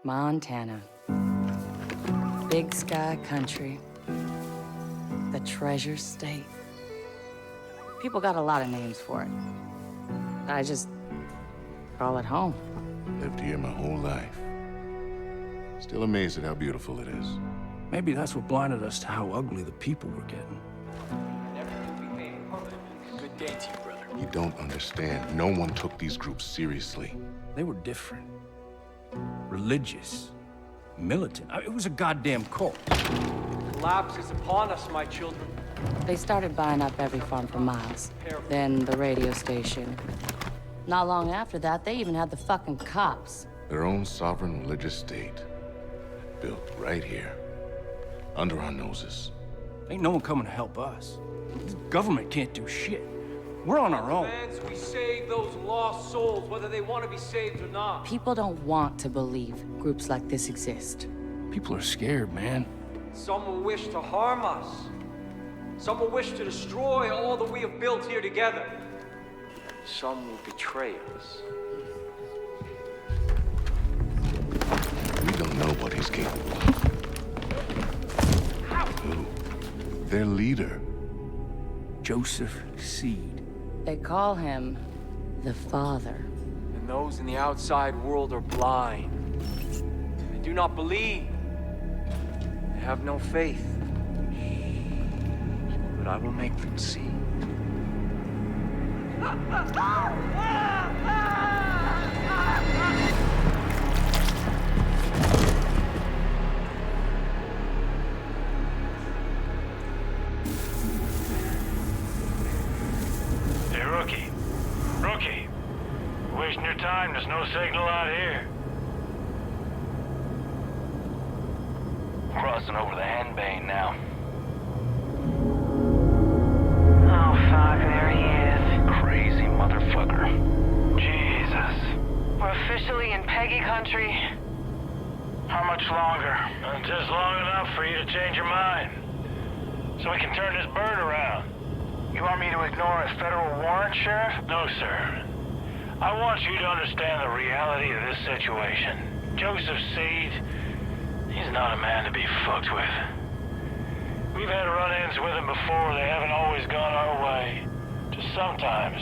Montana. Big sky country. The treasure state. People got a lot of names for it. I just call it home. Lived here my whole life. Still amazed at how beautiful it is. Maybe that's what blinded us to how ugly the people were getting. Good day to you, brother. You don't understand. No one took these groups seriously. They were different. Religious. Militant. It was a goddamn cult. Collapse is upon us, my children. They started buying up every farm for miles. Then the radio station. Not long after that, they even had the fucking cops. Their own sovereign religious state. Built right here. Under our noses. Ain't no one coming to help us. The government can't do shit. We're on our own. Fans, we save those lost souls, whether they want to be saved or not. People don't want to believe groups like this exist. People are scared, man. Some will wish to harm us. Some will wish to destroy all that we have built here together. Some will betray us. We don't know what he's capable of. Who? Their leader. Joseph Seed. They call him the Father. And those in the outside world are blind. They do not believe. They have no faith. But I will make them see. Hey, Rookie. Rookie. Wasting your time. There's no signal out here. Crossing over the Henbane now. Oh, fuck, there he is. Crazy motherfucker. Jesus. We're officially in Peggy country. How much longer? Just long enough for you to change your mind. So we can turn this bird around. You want me to ignore a federal warrant, Sheriff? No, sir. I want you to understand the reality of this situation. Joseph Seed, he's not a man to be fucked with. We've had run-ins with him before. They haven't always gone our way. Just sometimes.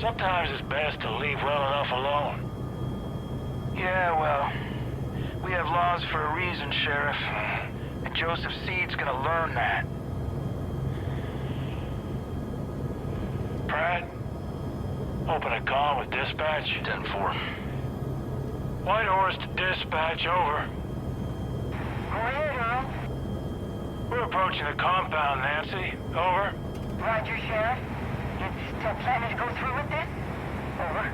Sometimes it's best to leave well enough alone. Yeah, well, we have laws for a reason, Sheriff. And Joseph Seed's gonna learn that. Pratt, open a comm with dispatch. 10-4. White Horse to dispatch, over. Go ahead, Earl. We're approaching the compound, Nancy. Over. Roger, Sheriff. You still planning to go through with this? Over.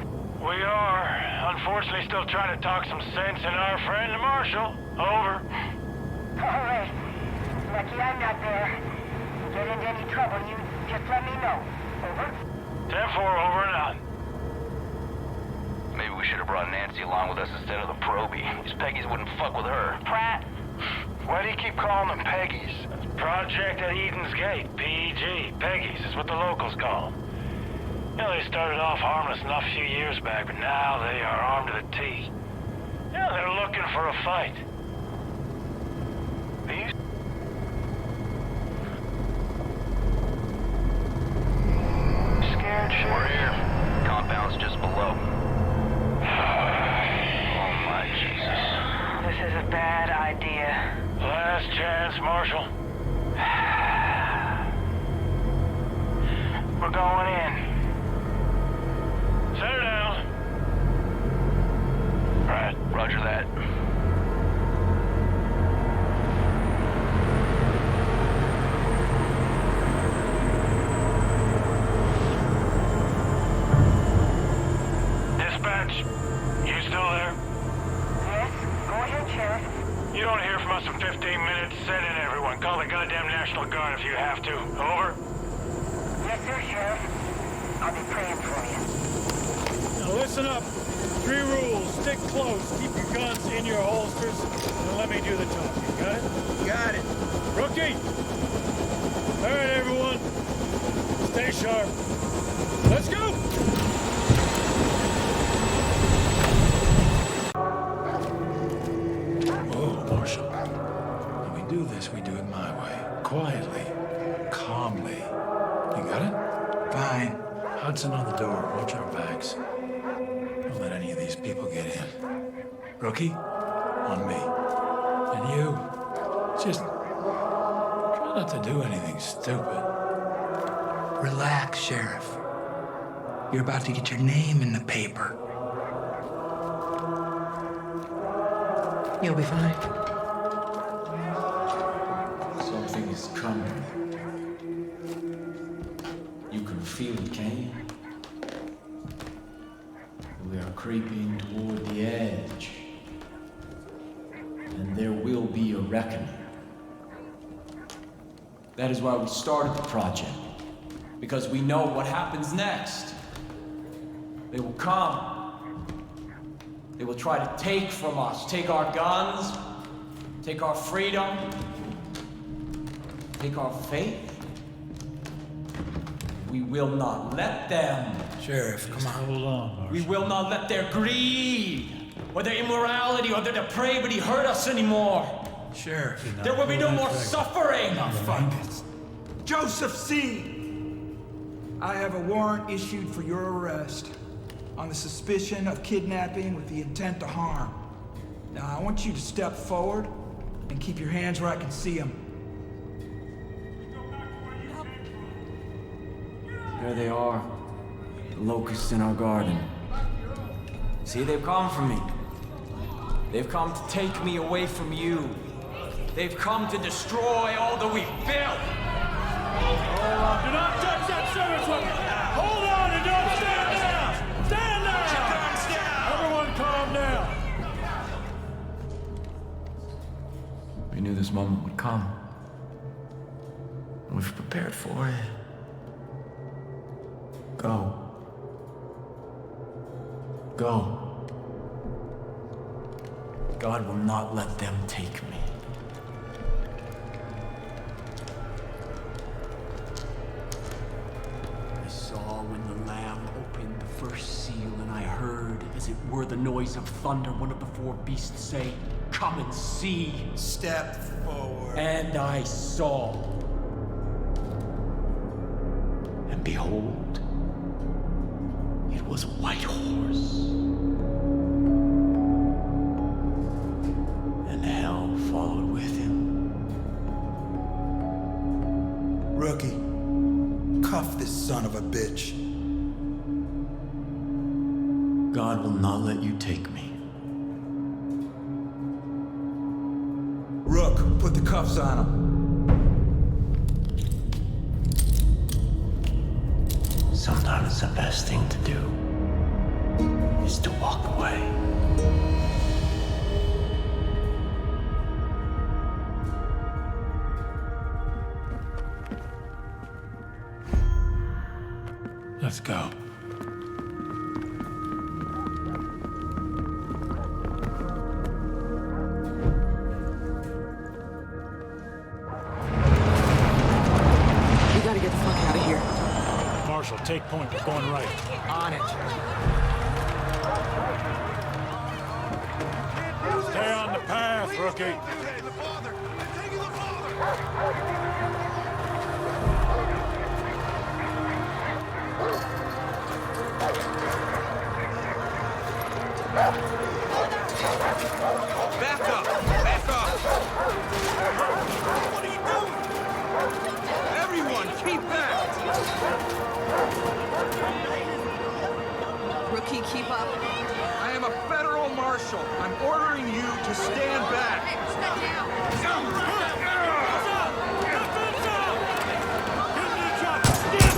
We are. Unfortunately, still trying to talk some sense in our friend, the Marshal. Over. All right. Lucky I'm not there. Get into any trouble, you just let me know. Over. 10-4, over and out. Maybe we should have brought Nancy along with us instead of the Proby. These Peggies wouldn't fuck with her. Pratt. Why do you keep calling them Peggies? Project at Eden's Gate, PEG. Peggies is what the locals call them. You know, they started off harmless enough a few years back, but now they are armed to the teeth. Yeah, they're looking for a fight. Are you scared, Sheriff? We're here. Compound's just below. Oh my Jesus. This is a bad idea. Last chance, Marshal. We're going in. Set her down. Right. Roger that. Dispatch, you still there? Yes? Go ahead, Sheriff. You don't hear from us in 15 minutes. Send in everyone. Call the goddamn National Guard if you have to. Over. Yes, sir, Sheriff. I'll be praying for you. Now listen up. 3 rules. Stick close. Keep your guns in your holsters. And let me do the talking. Got it? Got it. Rookie! All right, everyone. Stay sharp. Let's go! Watch our backs. Don't let any of these people get in. Rookie, on me. And you, just try not to do anything stupid. Relax, Sheriff. You're about to get your name in the paper. You'll be fine. Something is coming. You can feel it, can you? We are creeping toward the edge. And there will be a reckoning. That is why we started the project. Because we know what happens next. They will come. They will try to take from us. Take our guns. Take our freedom. Take our faith. We will not let them. Sheriff, come on. Hold on, Marshal. We will not let their greed, or their immorality, or their depravity hurt us anymore. Sheriff. There will be no more suffering. Fuck this. Joseph C. I have a warrant issued for your arrest on the suspicion of kidnapping with the intent to harm. Now, I want you to step forward and keep your hands where I can see them. There they are. The locusts in our garden. See, they've come for me. They've come to take me away from you. They've come to destroy all that we've built. Hold on. Do not touch that service weapon. Hold on and don't stand down. Stand down. Everyone calm down. We knew this moment would come. We've prepared for it. Go. Go. God will not let them take me. I saw when the Lamb opened the first seal, and I heard, as it were the noise of thunder, one of the four beasts say, "Come and see." Step forward. And I saw. And behold, it was a white horse. And hell followed with him. Rookie, cuff this son of a bitch. God will not let you take me. Rook, put the cuffs on him. Sometimes the best thing to do is to walk away. Let's go. We gotta get the fuck out of here. Marshal, take point. We're going right. On it. Stay on the path, rookie. Back up! Back up! What are you doing? Everyone, keep back! Rookie, keep up. I am a federal marshal. I'm ordering you to stand back. Hey, step down. Stand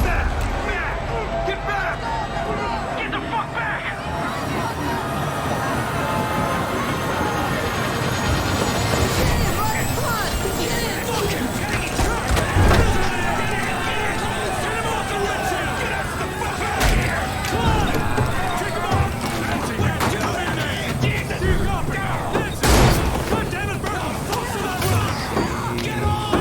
back! Get back! Get the fuck back! Get on!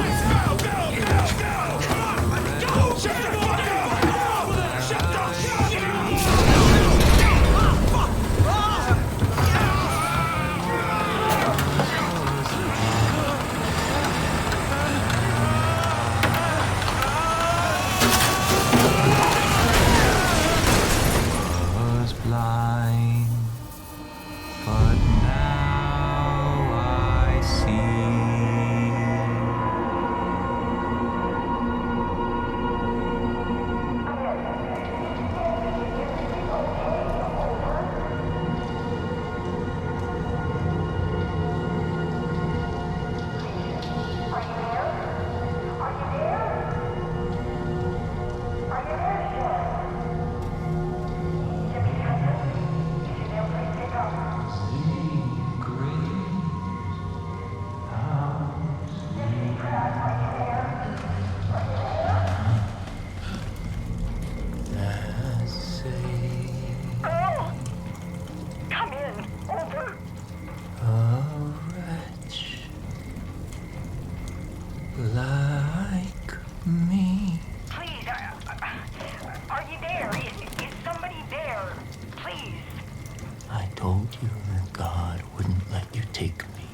told you that God wouldn't let you take me.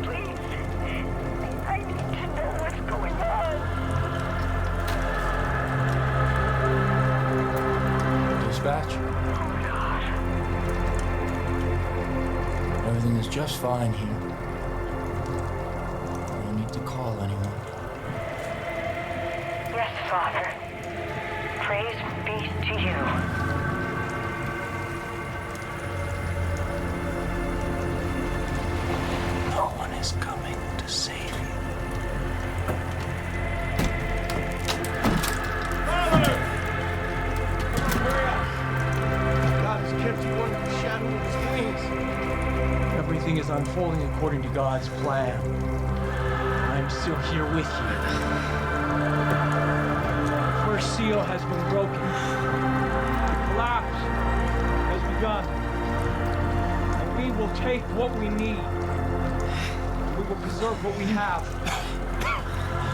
Please. I need to know what's going on. Dispatch? Everything is just fine here. No need to call anyone. Yes, Father. Praise be to you. No one is coming to save you. God has kept you under the shadow of his wings. Everything is unfolding according to God's plan. I am still here with you. The first seal has been broken. The collapse has begun. And we will take what we need. We will preserve what we have.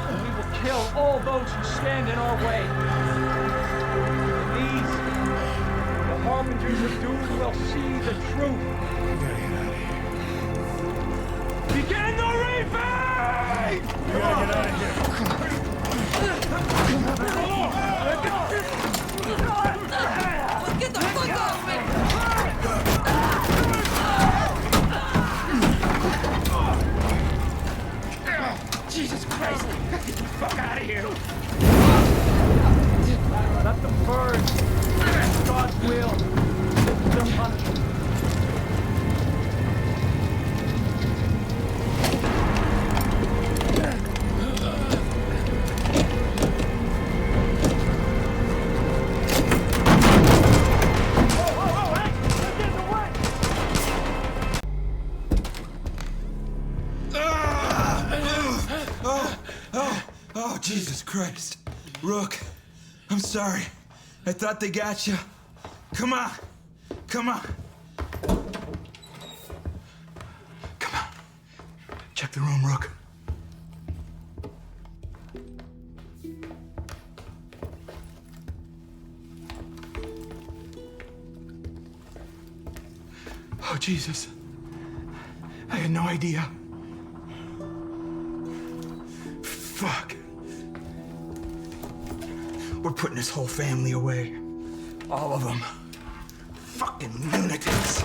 And we will kill all those who stand in our way. And these, the harbingers of doom, will see the truth. Begin the reaping! We gotta get out of here. Get the fuck off me! Jesus Christ! Get the fuck out of here! Let them burn. That's God's will. Their punishment. Oh, Jesus Christ. Rook, I'm sorry. I thought they got you. Come on. Come on. Come on. Check the room, Rook. Oh, Jesus. I had no idea. Fuck. We're putting this whole family away. All of them. Fucking lunatics.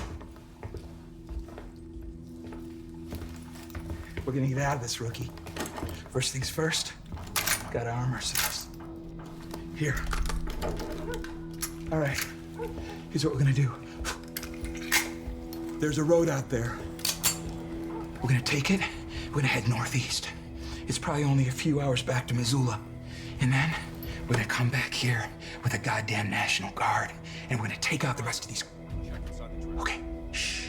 We're gonna get out of this, Rookie. First things first, gotta arm ourselves. Here. All right, here's what we're gonna do. There's a road out there. We're gonna take it, we're gonna head northeast. It's probably only a few hours back to Missoula. And then we're gonna come back here with a goddamn National Guard, and we're gonna take out the rest of these. Okay, shh.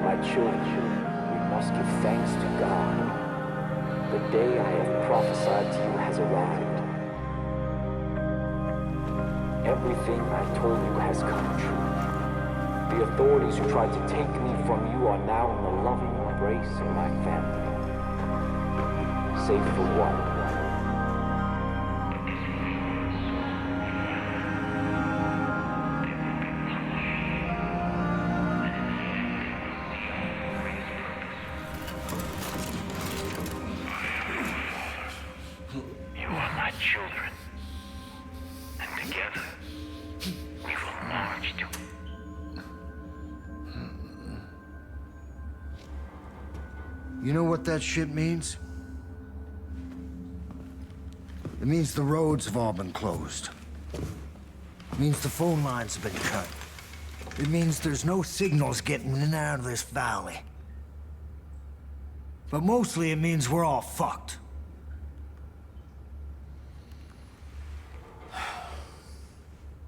My children, we must give thanks to God. The day I have prophesied to you has arrived. Everything I told you has come true. The authorities who tried to take me from you are now in the loving embrace of my family. Save for one. You know what that shit means? It means the roads have all been closed. It means the phone lines have been cut. It means there's no signals getting in and out of this valley. But mostly it means we're all fucked.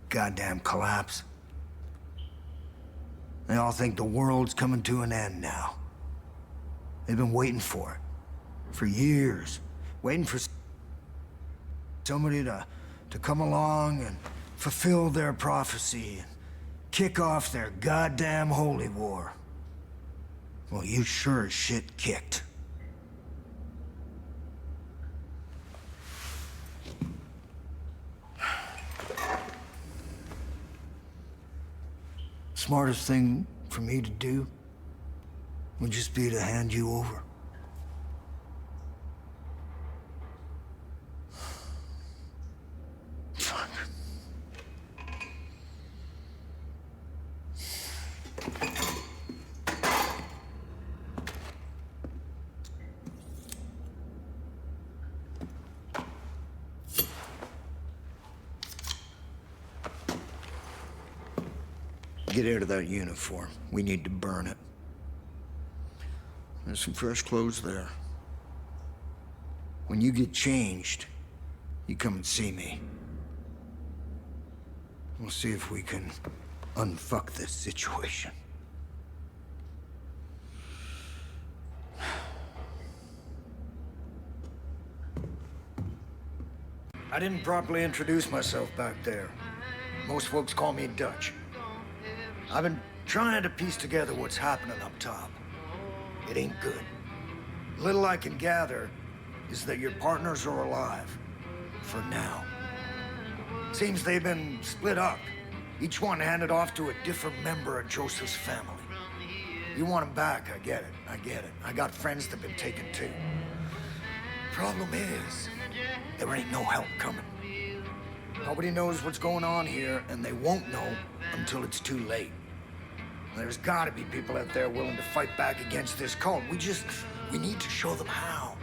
Goddamn collapse. They all think the world's coming to an end now. They've been waiting for it. For years. Waiting for somebody to come along and fulfill their prophecy and kick off their goddamn holy war. Well, you sure as shit kicked. Smartest thing for me to do would just be to hand you over. Fuck. Get out of that uniform. We need to burn it. There's some fresh clothes there. When you get changed, you come and see me. We'll see if we can unfuck this situation. I didn't properly introduce myself back there. Most folks call me Dutch. I've been trying to piece together what's happening up top. It ain't good. Little I can gather is that your partners are alive. For now. Seems they've been split up. Each one handed off to a different member of Joseph's family. You want them back, I get it. I got friends that've been taken too. Problem is, there ain't no help coming. Nobody knows what's going on here, and they won't know until it's too late. There's gotta be people out there willing to fight back against this cult. We need to show them how.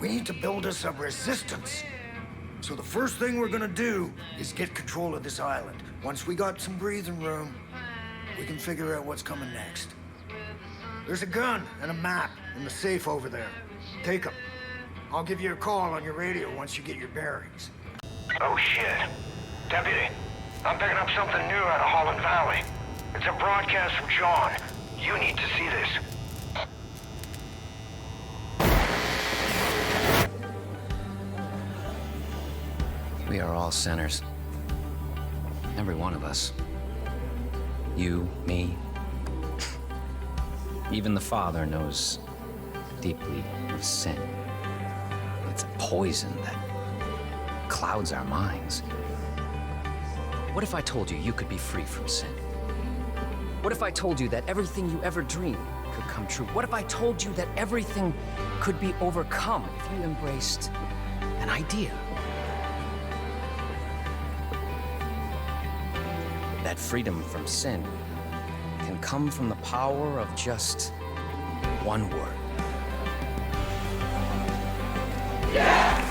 We need to build us a resistance. So the first thing we're gonna do is get control of this island. Once we got some breathing room, we can figure out what's coming next. There's a gun and a map in the safe over there. Take them. I'll give you a call on your radio once you get your bearings. Oh shit. Deputy, I'm picking up something new out of Holland Valley. It's a broadcast from John. You need to see this. We are all sinners. Every one of us. You, me. Even the Father knows deeply of sin. It's a poison that clouds our minds. What if I told you you could be free from sin? What if I told you that everything you ever dreamed could come true? What if I told you that everything could be overcome if you embraced an idea? That freedom from sin can come from the power of just one word. Yes!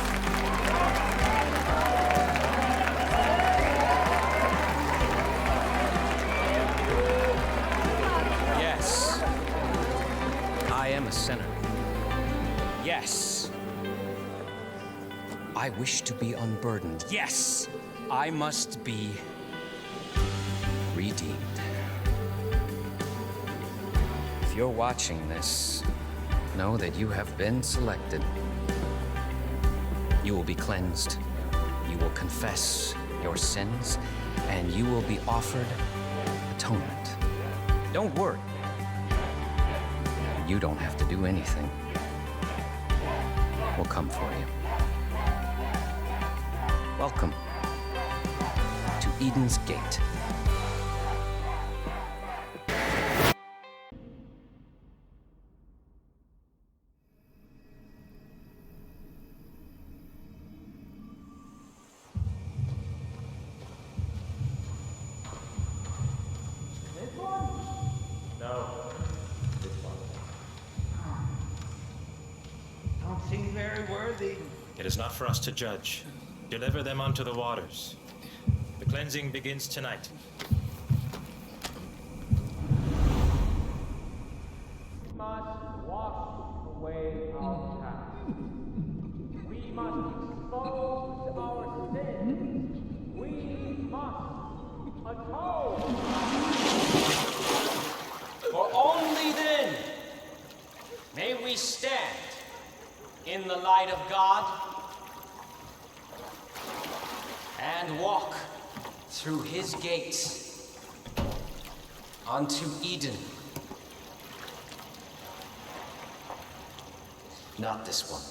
Yes. I am a sinner. Yes. I wish to be unburdened. Yes. I must be redeemed. If you're watching this, know that you have been selected. You will be cleansed. You will confess your sins, and you will be offered atonement. Don't worry. You don't have to do anything. We'll come for you. Welcome to Eden's Gate. It is not for us to judge. Deliver them unto the waters. The cleansing begins tonight. We must wash away our past. We must expose our sins. We must atone. For only then may we stand in the light of God and walk through his gates unto Eden. Not this one.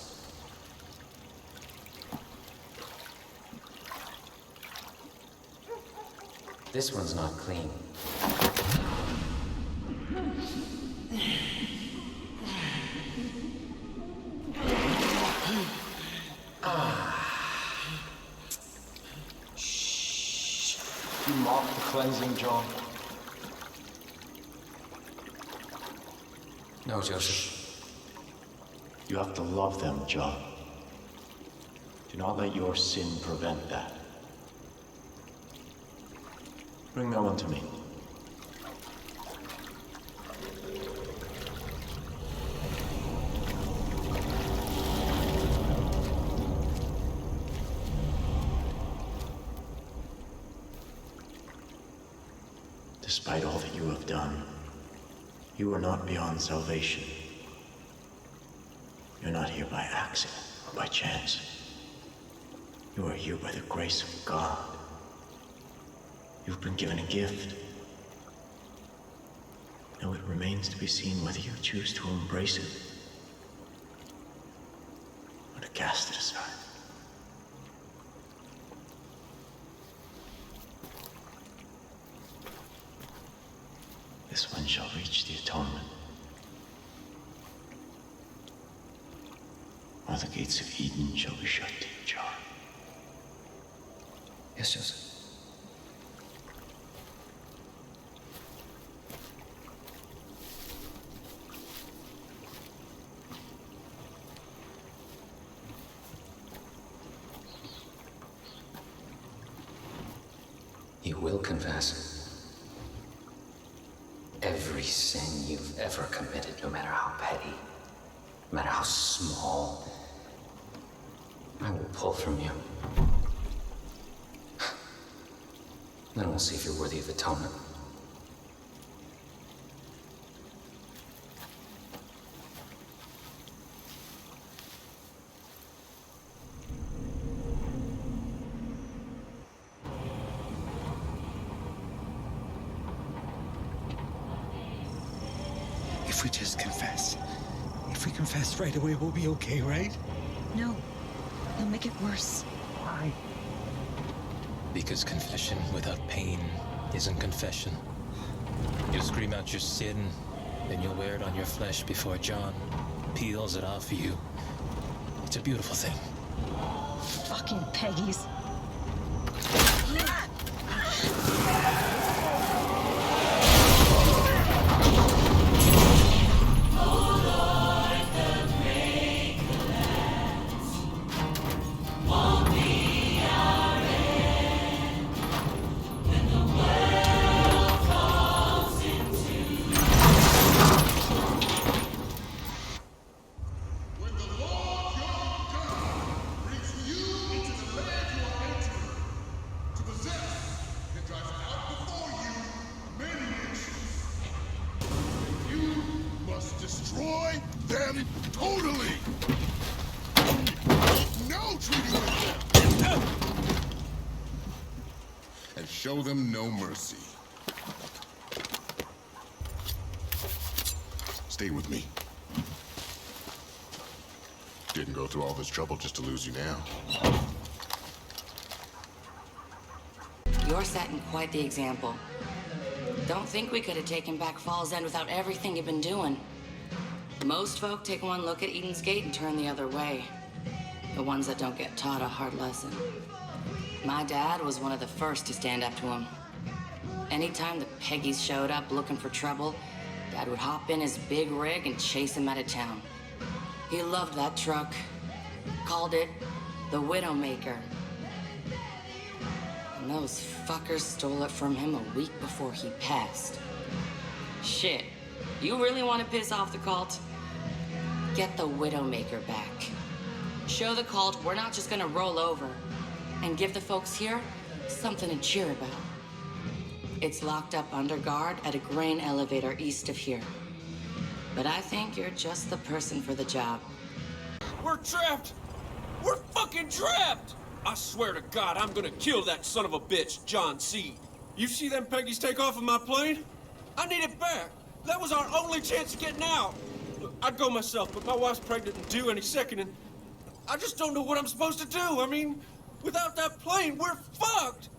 This one's not clean. You mock the cleansing, John. No, Joseph. You have to love them, John. Do not let your sin prevent that. Bring that one to me. Despite all that you have done, you are not beyond salvation. You're not here by accident or by chance. You are here by the grace of God. You've been given a gift. Now it remains to be seen whether you choose to embrace it or to cast it aside. This one shall reach the atonement, while the gates of Eden shall be shut to you, John. Yes, Joseph. You will confess every sin you've ever committed, no matter how petty, no matter how small. I will pull from you. Then we'll see if you're worthy of atonement. If we just confess. If we confess right away, we'll be okay, right? No. They'll make it worse. Why? Because confession without pain isn't confession. You'll scream out your sin, then you'll wear it on your flesh before John peels it off you. It's a beautiful thing. Fucking Peggies. Destroy them totally! No treating with them! And show them no mercy. Stay with me. Didn't go through all this trouble just to lose you now. You're setting quite the example. Don't think we could have taken back Falls End without everything you've been doing. Most folk take one look at Eden's Gate and turn the other way. The ones that don't get taught a hard lesson. My dad was one of the first to stand up to him. Anytime the Peggies showed up looking for trouble, Dad would hop in his big rig and chase him out of town. He loved that truck. Called it The Widowmaker. And those fuckers stole it from him a week before he passed. Shit, you really want to piss off the cult? Get the Widowmaker back. Show the cult we're not just gonna roll over, and give the folks here something to cheer about. It's locked up under guard at a grain elevator east of here. But I think you're just the person for the job. We're trapped! We're fucking trapped! I swear to God, I'm gonna kill that son of a bitch, John Seed. You see them Peggies take off of my plane? I need it back. That was our only chance of getting out. Look, I'd go myself, but my wife's pregnant and due any second, and I just don't know what I'm supposed to do. I mean, without that plane, we're fucked.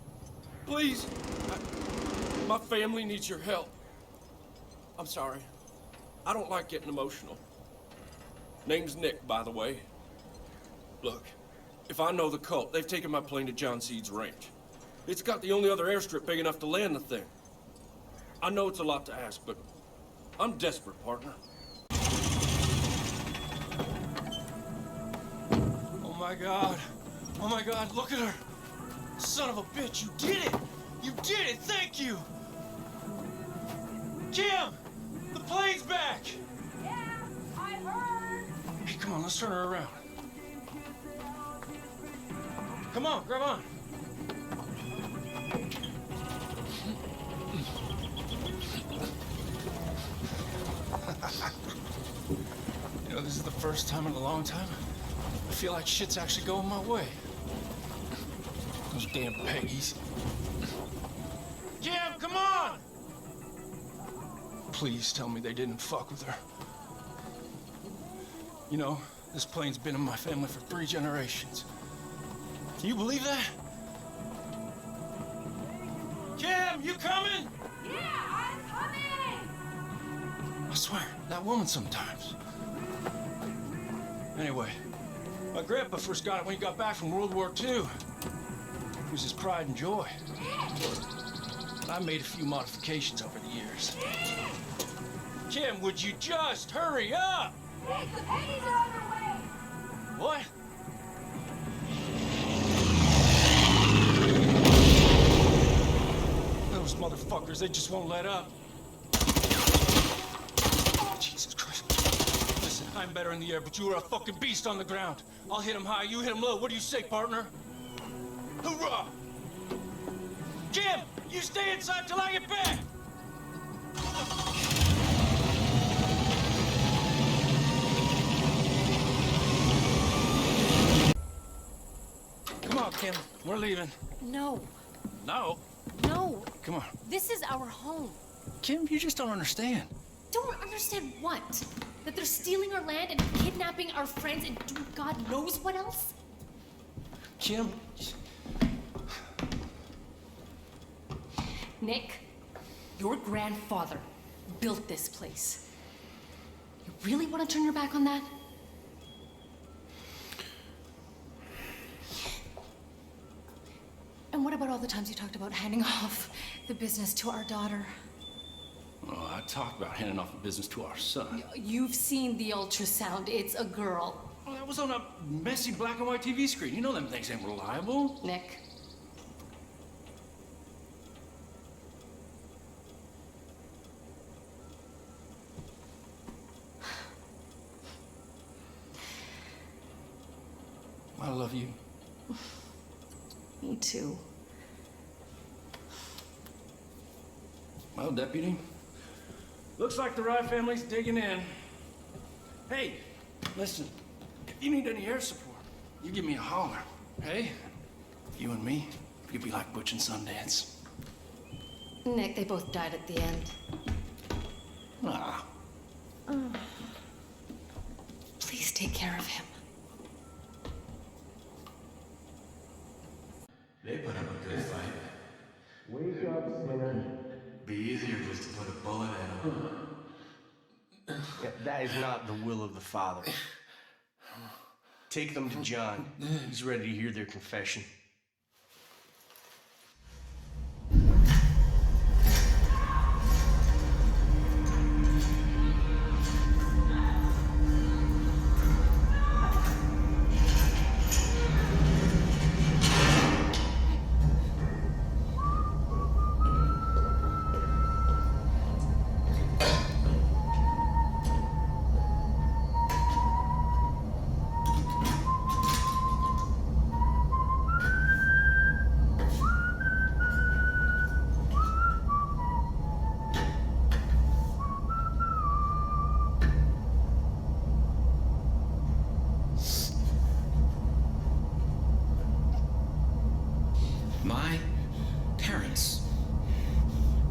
Please, my family needs your help. I'm sorry. I don't like getting emotional. Name's Nick, by the way. Look, if I know the cult, they've taken my plane to John Seed's ranch. It's got the only other airstrip big enough to land the thing. I know it's a lot to ask, but I'm desperate, partner. Oh my God. Oh my God, look at her. Son of a bitch, you did it! You did it, thank you! Kim! The plane's back! Yeah, I heard. Hey, come on, let's turn her around. Come on, grab on. You know, this is the first time in a long time I feel like shit's actually going my way. Those damn Peggies. Jim, come on! Please tell me they didn't fuck with her. You know, this plane's been in my family for 3 generations. Can you believe that? Kim, you coming? Yeah, I'm coming! I swear, that woman sometimes. Anyway, my grandpa first got it when he got back from World War II. It was his pride and joy. I made a few modifications over the years. Kim, would you just hurry up? Nick, the Peggies are on their way! What? Those motherfuckers, they just won't let up. Oh, Jesus Christ. Listen, I'm better in the air, but you are a fucking beast on the ground. I'll hit him high, you hit him low. What do you say, partner? Hoorah! Jim, you stay inside till I get back! Come on, Kim. We're leaving. No. No? No. Come on. This is our home. Kim, you just don't understand. Don't understand what? That they're stealing our land and kidnapping our friends and doing God knows what else? Kim. Nick, your grandfather built this place. You really want to turn your back on that? And what about all the times you talked about handing off the business to our daughter? Oh, I talked about handing off the business to our son. You've seen the ultrasound. It's a girl. Well, that was on a messy black and white TV screen. You know them things ain't reliable. Nick. I love you. Me too. Well, Deputy, looks like the Rye family's digging in. Hey, listen, if you need any air support, you give me a holler, hey? You and me, we could be like Butch and Sundance. Nick, they both died at the end. Ah. Please take care of him. They put up a good fight. Wake up, sinner. Be easier just to put a bullet in them. Yeah, that is not the will of the Father. Take them to John. He's ready to hear their confession.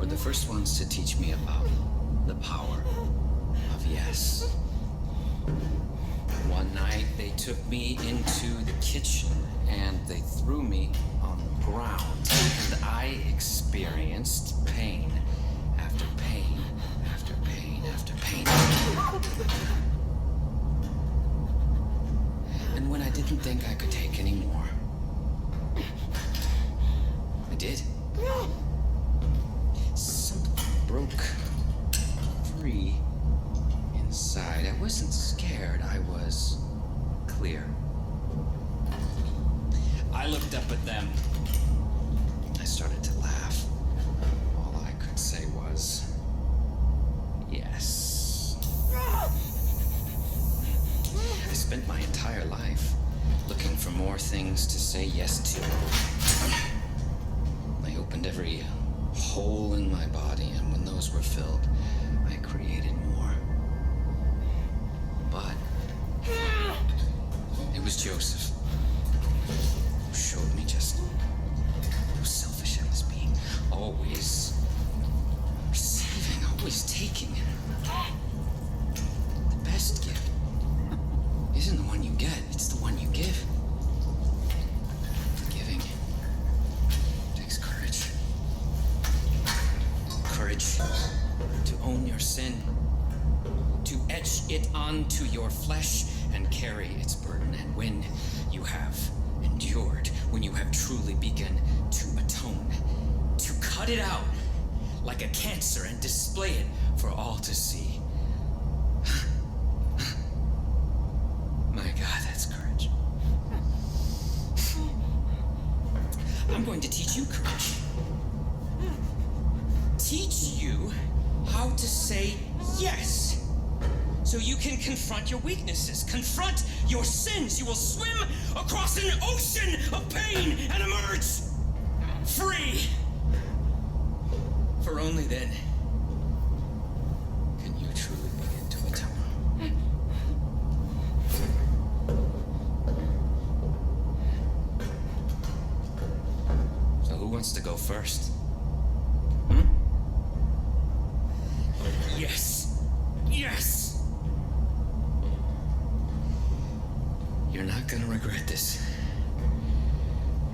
were the first ones to teach me about the power of yes. One night, they took me into the kitchen and they threw me on the ground. And I experienced pain after pain after pain after pain. And when I didn't think I could take any more, I did. Something broke free inside. I wasn't scared, I was clear. I looked up at them. I started to laugh. All I could say was, yes. I spent my entire life looking for more things to say yes to. I opened every hole in my body, and when those were filled, I created more. But it was Joseph who showed me just how selfish I was being. Always receiving, always taking. The best gift isn't the one you get, it's the one you give. Forgiving takes courage. Courage to own your sin, to etch it onto your flesh and carry its burden. And when you have endured, when you have truly begun to atone, to cut it out like a cancer and display it for all to see. My God, that's courage. I'm going to teach you courage. Teach you how to say yes, so you can confront your weaknesses, confront your sins. You will swim across an ocean of pain and emerge free. For only then can you truly begin to atone. So who wants to go first? Yes. Yes. You're not gonna regret this.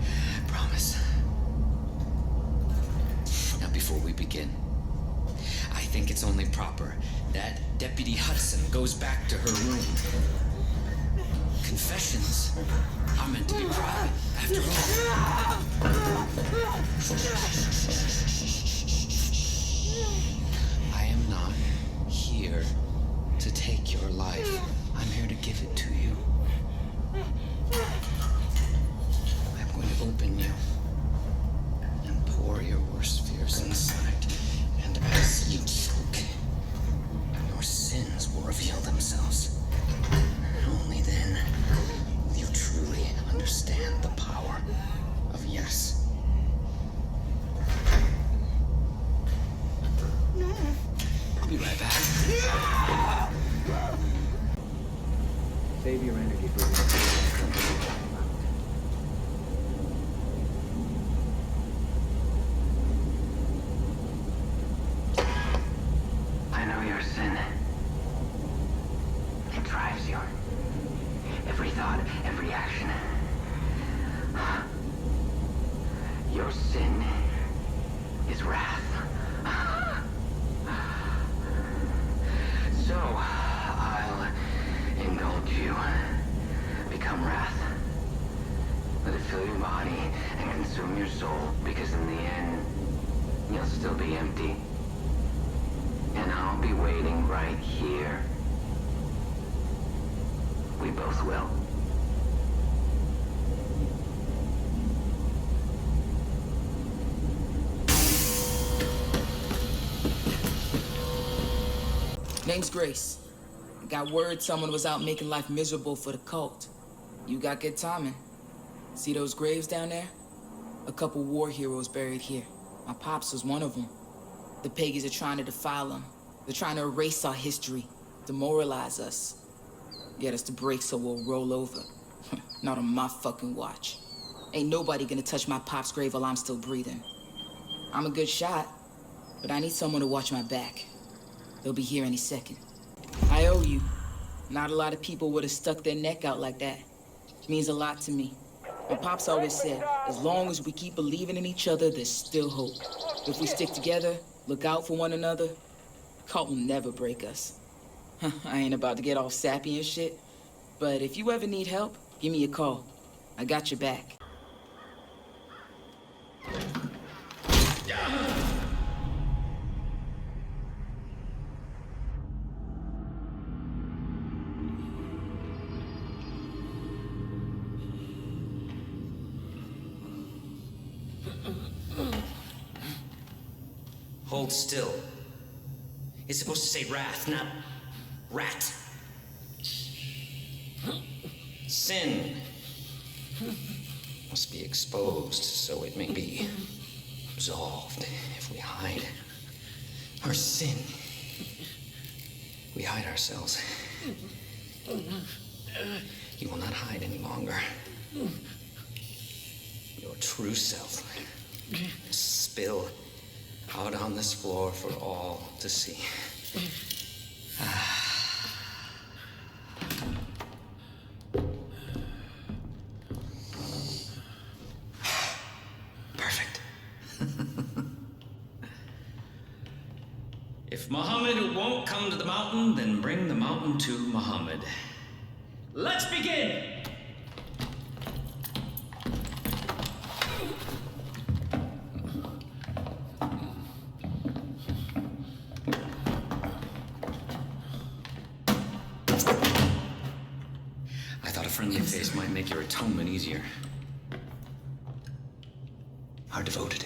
I promise. Now, before we begin, I think it's only proper that Deputy Hudson goes back to her room. Confessions are meant to be private, after all. I am not here to take your life. I'm here to give it to you. I'm going to open you and pour your worst fears inside. And as you choke, your sins will reveal themselves. And only then will you truly understand the power of yes. I'll be right back. Save your energy for the I know your sin. It drives you. Every thought, every action. Your sin is wrath. So, I'll indulge you. Become wrath. Let it fill your body and consume your soul, because in the end, you'll still be empty. And I'll be waiting right here. We both will. Name's Grace. Got word someone was out making life miserable for the cult. You got good timing. See those graves down there? A couple war heroes buried here. My pops was one of them. The Peggies are trying to defile them. They're trying to erase our history, demoralize us, get us to break so we'll roll over. Not on my fucking watch. Ain't nobody gonna touch my pop's grave while I'm still breathing. I'm a good shot. but I need someone to watch my back. They'll be here any second. I owe you. Not a lot of people would have stuck their neck out like that. It means a lot to me. My pops always said, as long as we keep believing in each other, there's still hope. If we stick together, look out for one another, Cult will never break us. I ain't about to get all sappy and shit, but if you ever need help, give me a call. I got your back. Hold still. It's supposed to say wrath, not rat. Sin must be exposed so it may be absolved. If we hide our sin, we hide ourselves. You will not hide any longer. Your true self will spill out on this floor for all to see. Perfect. If Muhammad won't come to the mountain, then bring the mountain to Muhammad. Let's begin! Friendly face might make your atonement easier. Are devoted.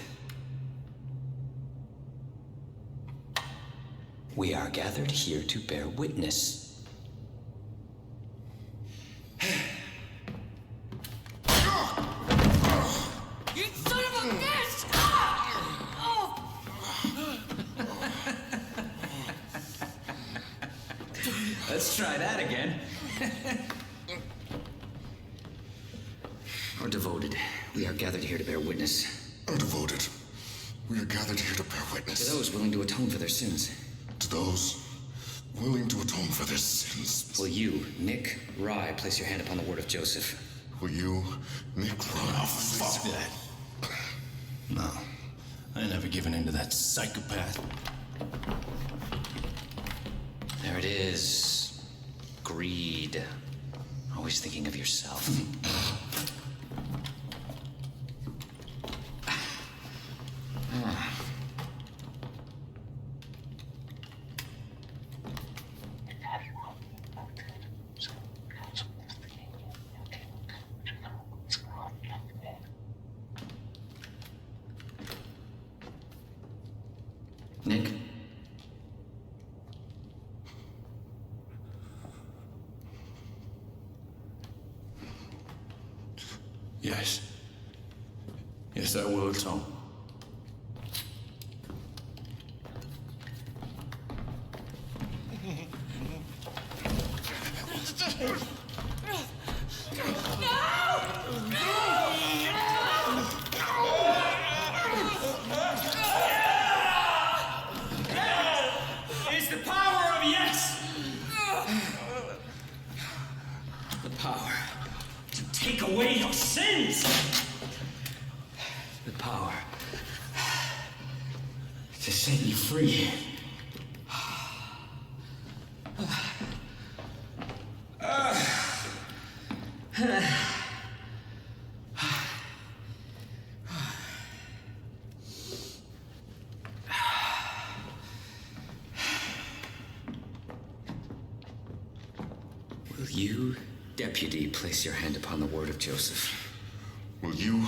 We are gathered here to bear witness. You son of a bitch! Let's try that again. Are devoted. We are gathered here to bear witness. Are devoted. We are gathered here to bear witness. To those willing to atone for their sins. To those willing to atone for their sins. Will you, Nick Rye, place your hand upon the word of Joseph? Will you, Nick Rye? Oh, fuck that. No. I ain't never given in to that psychopath. There it is. Greed. Always thinking of yourself. Nick? Yes. Yes, I will atone. It's the power of yes! The power to take away your sins! The power to set you free. Will you, deputy, place your hand upon the word of Joseph? Will you,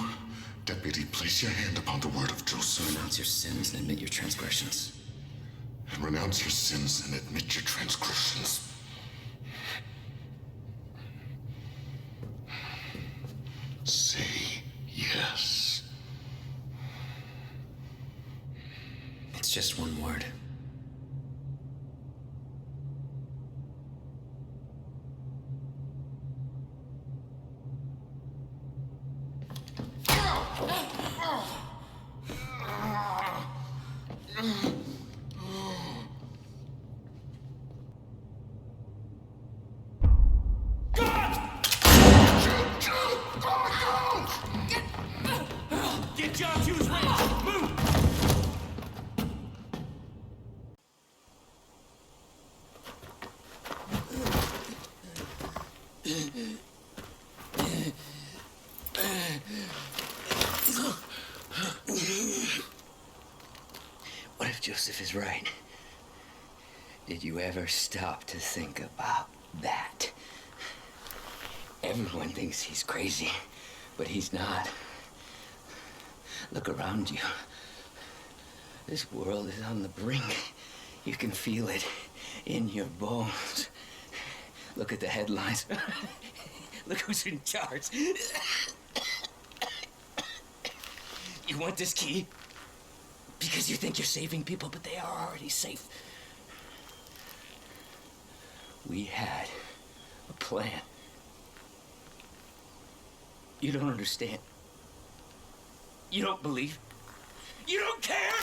deputy, place your hand upon the word of Joseph? Renounce your sins and admit your transgressions. And renounce your sins and admit your transgressions. Say yes. It's just one word. What if Joseph is right? Did you ever stop to think about that? Everyone thinks he's crazy, but he's not. Look around you. This world is on the brink. You can feel it in your bones. Look at the headlines. Look who's in charge. You want this key? Because you think you're saving people, but they are already safe. We had a plan. You don't understand. You don't believe. You don't care!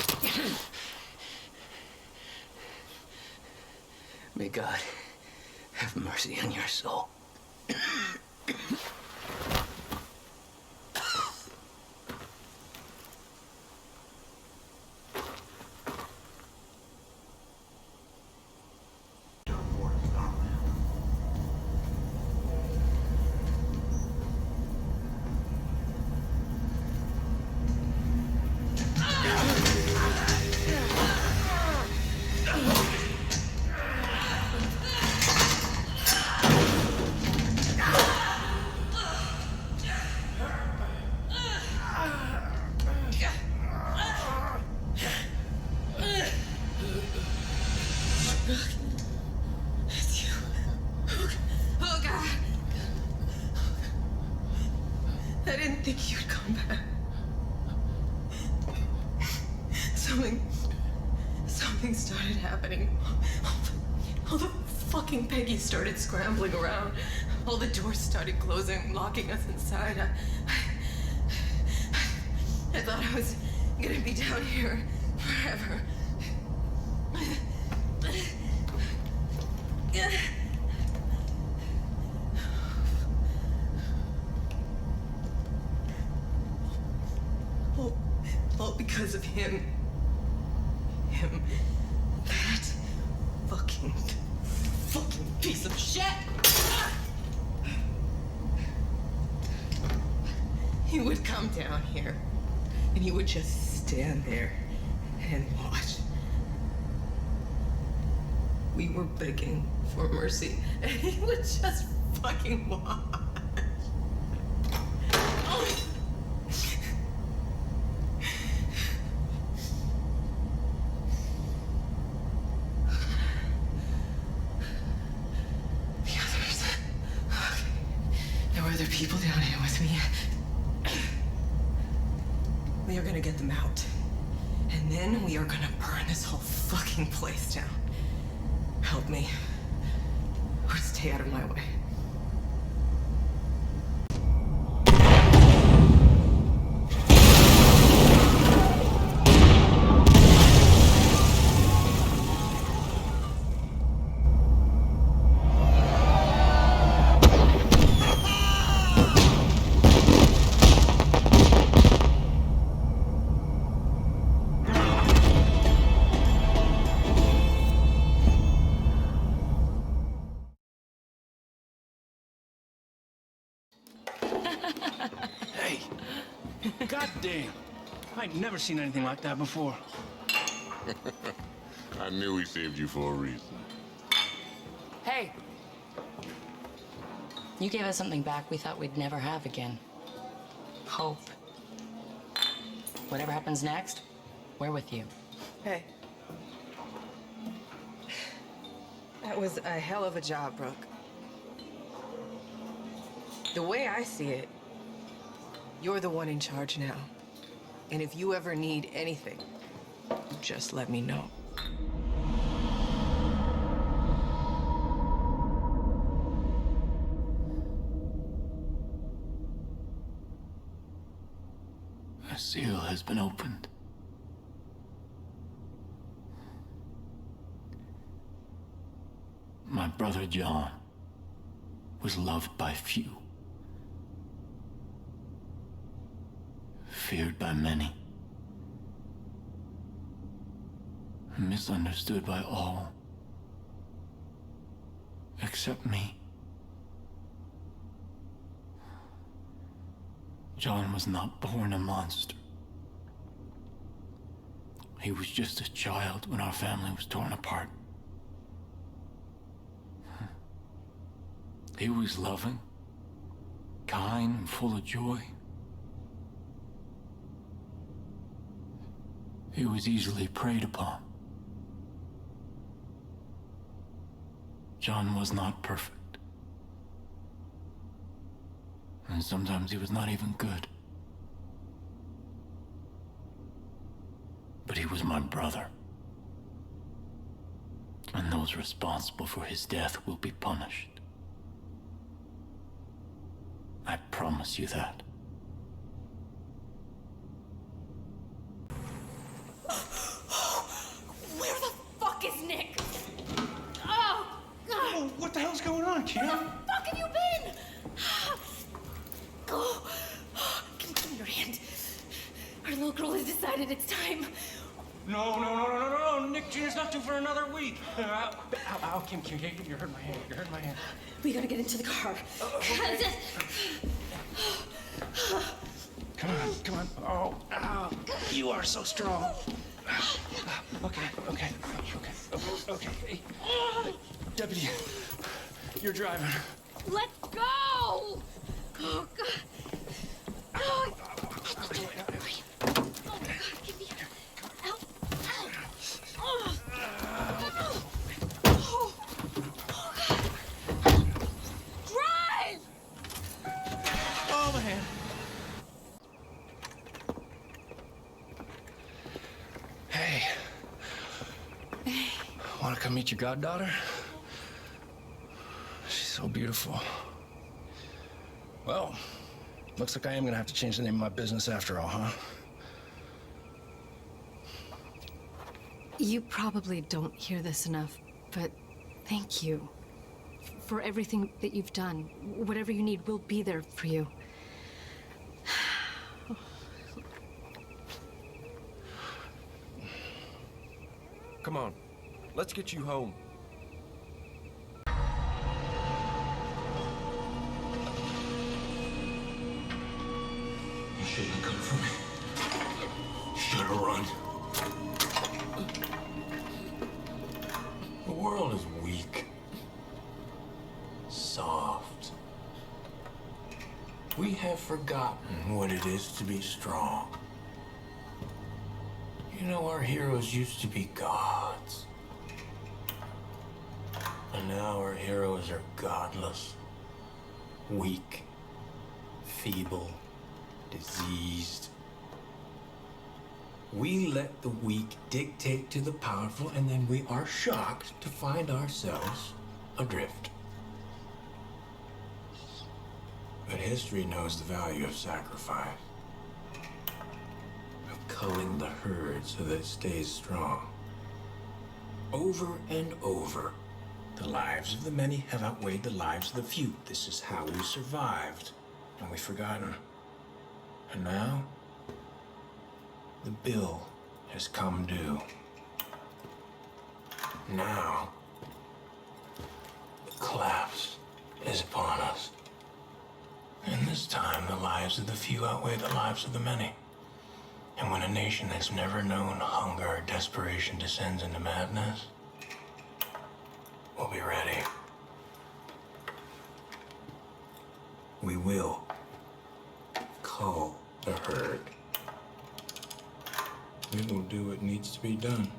May God have mercy on your soul. I didn't think you'd come back. Something started happening. All the fucking Peggy started scrambling around. All the doors started closing, locking us inside. I thought I was gonna be down here forever. All because of him. Him. That fucking piece of shit! He would come down here, and he would just stand there and watch. We were begging for mercy, and he would just fucking watch. Other people down here with me. We are gonna get them out. And then we are gonna burn this whole fucking place down. Help me. Or stay out of my way. Hey! Goddamn! I'd never seen anything like that before. I knew we saved you for a reason. Hey! You gave us something back we thought we'd never have again. Hope. Whatever happens next, we're with you. Hey. That was a hell of a job, Brooke. The way I see it, you're the one in charge now. And if you ever need anything, just let me know. A seal has been opened. My brother John was loved by few, feared by many, misunderstood by all, except me. John was not born a monster. He was just a child when our family was torn apart. He was loving, kind, and full of joy. He was easily preyed upon. John was not perfect. And sometimes he was not even good. But he was my brother. And those responsible for his death will be punished. I promise you that. Where the fuck is Nick? Oh, God. Oh, what the hell's going on, Kim? Where the fuck have you been? Oh, give me your hand. Our little girl has decided it's time. No. Nick Jr.'s not due for another week. Ow, Kim, you hurt my hand. You hurt my hand. We gotta get into the car. Come on. Oh, ow. You are so strong. Okay. Hey, Deputy, you're driving. Let's go! Oh, God. Oh, God, give me help. Oh, God. Drive! Oh, my hand. Hey. Want to come meet your goddaughter? She's so beautiful. Well, looks like I am gonna have to change the name of my business after all, huh? You probably don't hear this enough, but thank you for everything that you've done. Whatever you need, we'll be there for you. Come on, let's get you home. You shouldn't have come for me. Should have run. The world is weak. Soft. We have forgotten what it is to be strong. You know, our heroes used to be gods. And now our heroes are godless, weak, feeble, diseased. We let the weak dictate to the powerful, and then we are shocked to find ourselves adrift. But history knows the value of sacrifice, of culling the herd so that it stays strong. Over and over, the lives of the many have outweighed the lives of the few. This is how we survived, and we've forgotten. And now, the bill has come due. Now, the collapse is upon us. And this time, the lives of the few outweigh the lives of the many. And when a nation that's never known hunger or desperation descends into madness, we'll be ready. We will cull the herd. We will do what needs to be done.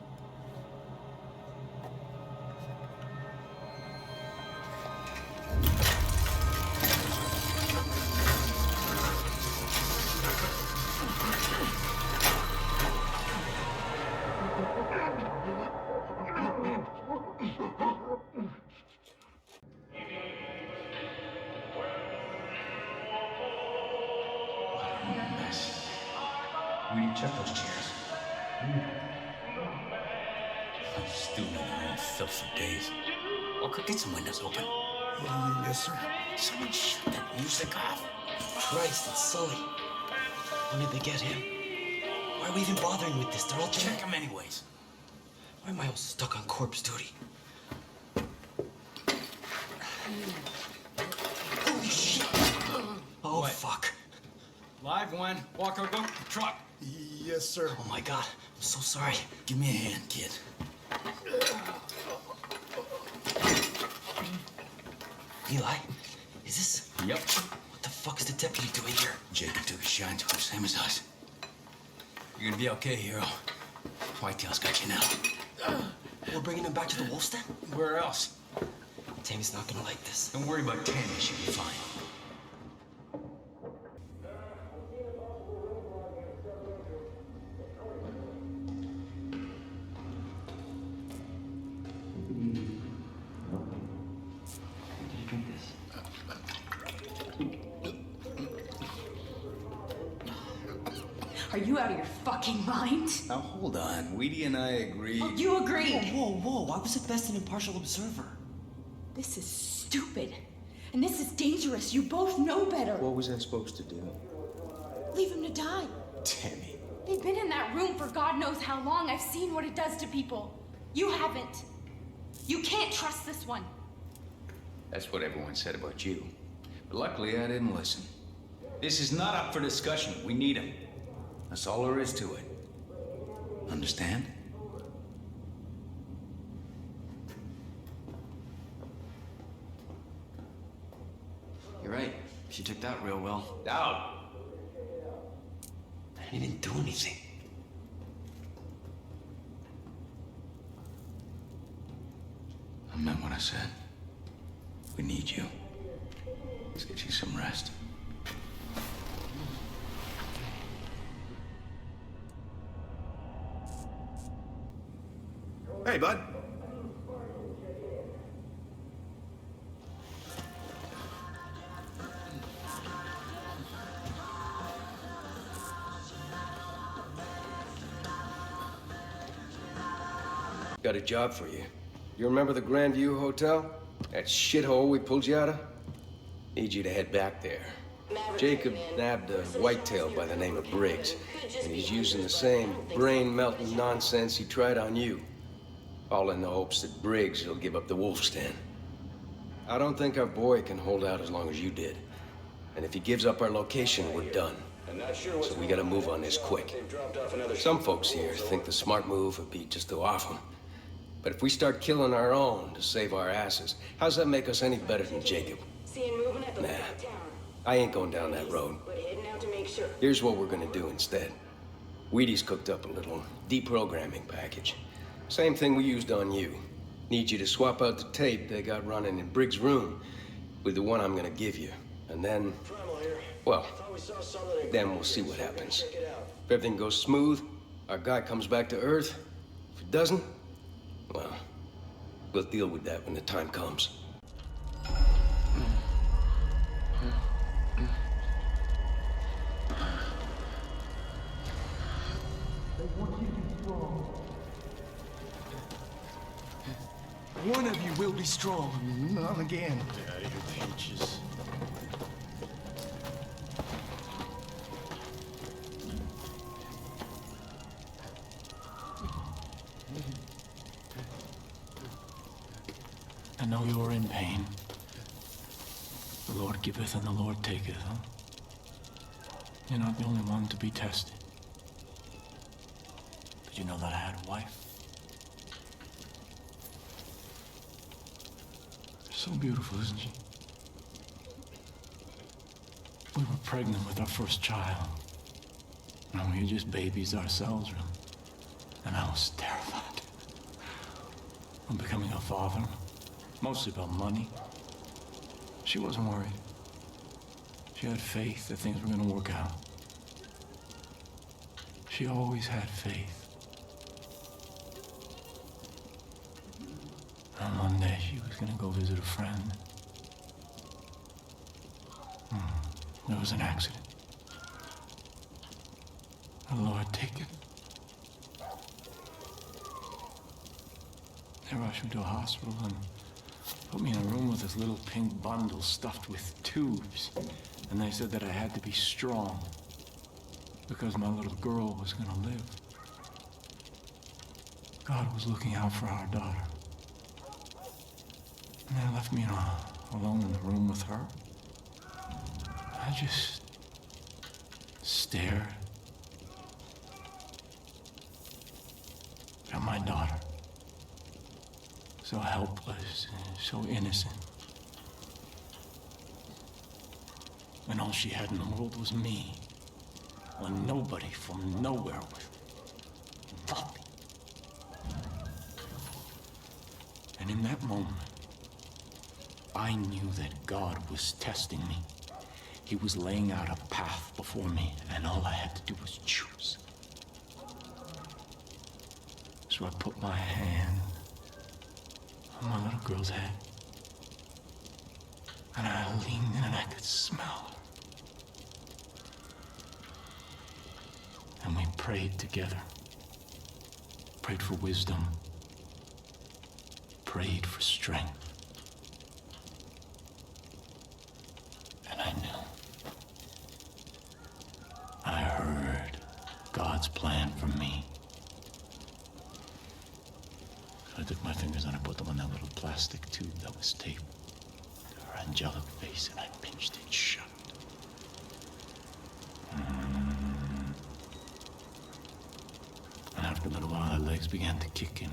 We need to check those chairs. I'm stewing in their own filth for days. Walker, get some windows open. Yes, sir. Someone shut that music off. Christ, it's Sully. When did they get him? Why are we even bothering with this? They're all Check them anyways. Why am I all stuck on corpse duty? Holy shit! Oh, What? fuck. Live one. Walker, go truck. Yes, sir. Oh my God. I'm so sorry. Give me a hand, kid. Eli, is this? Yep. What the fuck is the deputy doing here? Jacob took his shine to him, same as us. You're gonna be okay, hero. Whitetail's got you now. We're bringing him back to the wolf's den? Where else? Tammy's not gonna like this. Don't worry about Tammy, she'll be fine. Are you out of your fucking mind? Now hold on. Weedy and I agreed. Oh, you agreed. Whoa. I was at best an impartial observer. This is stupid. And this is dangerous. You both know better. What was I supposed to do? Leave him to die. Tammy. They've been in that room for God knows how long. I've seen what it does to people. You haven't. You can't trust this one. That's what everyone said about you. But luckily, I didn't listen. This is not up for discussion. We need him. That's all there is to it. Understand? You're right. She took that real well. Out. He didn't do anything. I meant what I said. We need you. Let's get you some rest. Hey, bud. Got a job for you. You remember the Grandview Hotel? That shithole we pulled you out of? Need you to head back there. Jacob nabbed a whitetail by the name of Briggs, and he's using the same brain-melting nonsense he tried on you. All in the hopes that Briggs will give up the wolf's den. I don't think our boy can hold out as long as you did. And if he gives up our location, we're done. So we gotta move on this quick. Some folks here think the smart move would be just to off him. But if we start killing our own to save our asses, how's that make us any better than Jacob? Nah, I ain't going down that road. Here's what we're gonna do instead. Wheaty's cooked up a little deprogramming package. Same thing we used on you. Need you to swap out the tape they got running in Briggs' room with the one I'm gonna give you. And then, well, then we'll see what happens. If everything goes smooth, our guy comes back to Earth. If it doesn't, well, we'll deal with that when the time comes. One of you will be strong. Not again. Get out of here, Peaches. I know you are in pain. The Lord giveth and the Lord taketh, huh? You're not the only one to be tested. Did you know that I had a wife? So beautiful, isn't she? We were pregnant with our first child. And we were just babies ourselves, really. And I was terrified. I'm becoming a father. Mostly about money. She wasn't worried. She had faith that things were going to work out. She always had faith. And one day she was going to go visit a friend. There was an accident. The Lord take it. They rushed me to a hospital and put me in a room with this little pink bundle stuffed with tubes. And they said that I had to be strong because my little girl was going to live. God was looking out for our daughter. And they left me alone in the room with her. I just stared. my daughter. So helpless, so innocent. And all she had in the world was me. A nobody from nowhere with nothing. And in that moment, I knew that God was testing me. He was laying out a path before me, and all I had to do was choose. So I put my hand on my little girl's head, and I leaned in and I could smell her. And we prayed together. Prayed for wisdom. Prayed for strength. And I knew. I heard God's plan for me. I took my fingers and I put them on that little plastic tube that was taped to her angelic face, and I pinched it shut. And after a little while, her legs began to kick in.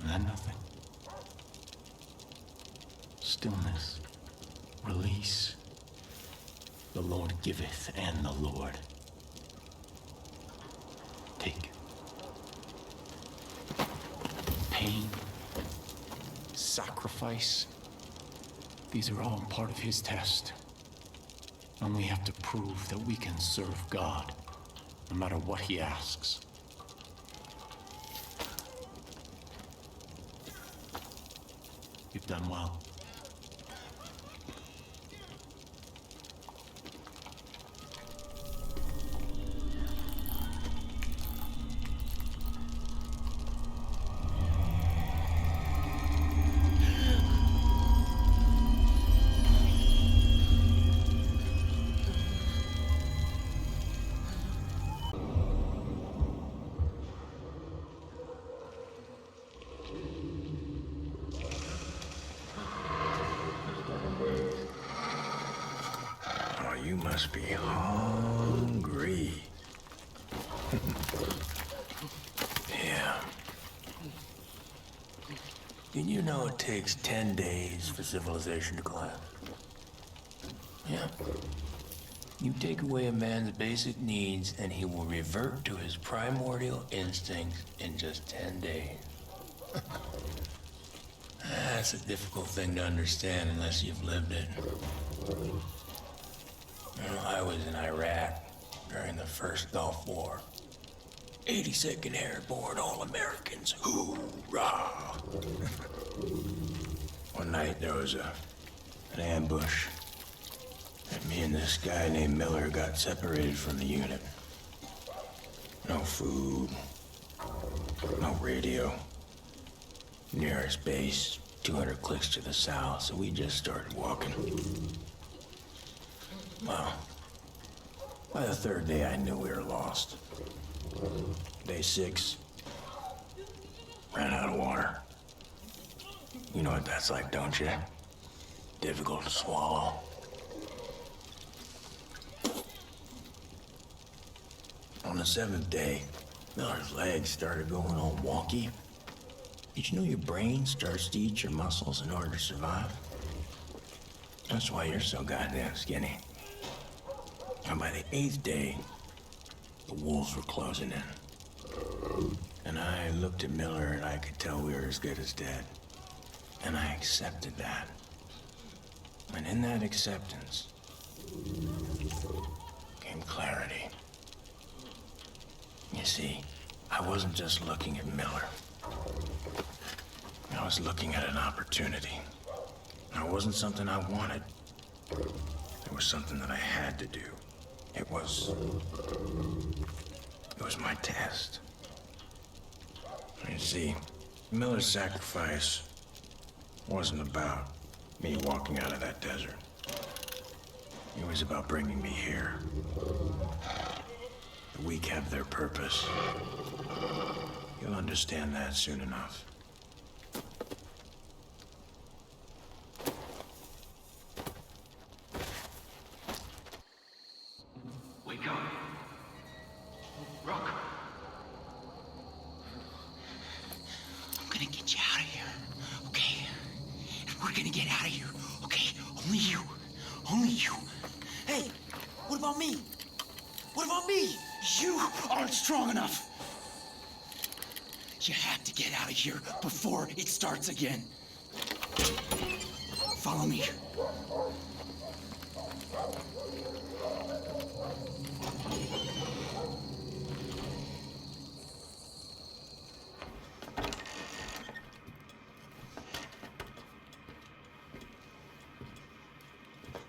And then nothing. Stillness. Release. The Lord giveth, and the Lord take. Pain. Sacrifice. These are all part of his test. And we have to prove that we can serve God, no matter what he asks. You've done well. You must be hungry. Yeah. Did you know it takes 10 days for civilization to collapse? Yeah. You take away a man's basic needs and he will revert to his primordial instincts in just 10 days. That's a difficult thing to understand unless you've lived it. I was in Iraq during the first Gulf War. 82nd Airborne All-Americans. Hoorah! One night there was an ambush. And me and this guy named Miller got separated from the unit. No food. No radio. Nearest base, 200 clicks to the south, so we just started walking. Well, by the third day, I knew we were lost. Day 6, ran out of water. You know what that's like, don't you? Difficult to swallow. On the 7th day, Miller's legs started going all wonky. Did you know your brain starts to eat your muscles in order to survive? That's why you're so goddamn skinny. And by the 8th day, the wolves were closing in. And I looked at Miller and I could tell we were as good as dead. And I accepted that. And in that acceptance came clarity. You see, I wasn't just looking at Miller. I was looking at an opportunity. It wasn't something I wanted. It was something that I had to do. It was my test. You see, Miller's sacrifice wasn't about me walking out of that desert. It was about bringing me here. The weak have their purpose. You'll understand that soon enough. Wake up. strong enough. You have to get out of here before it starts again. Follow me.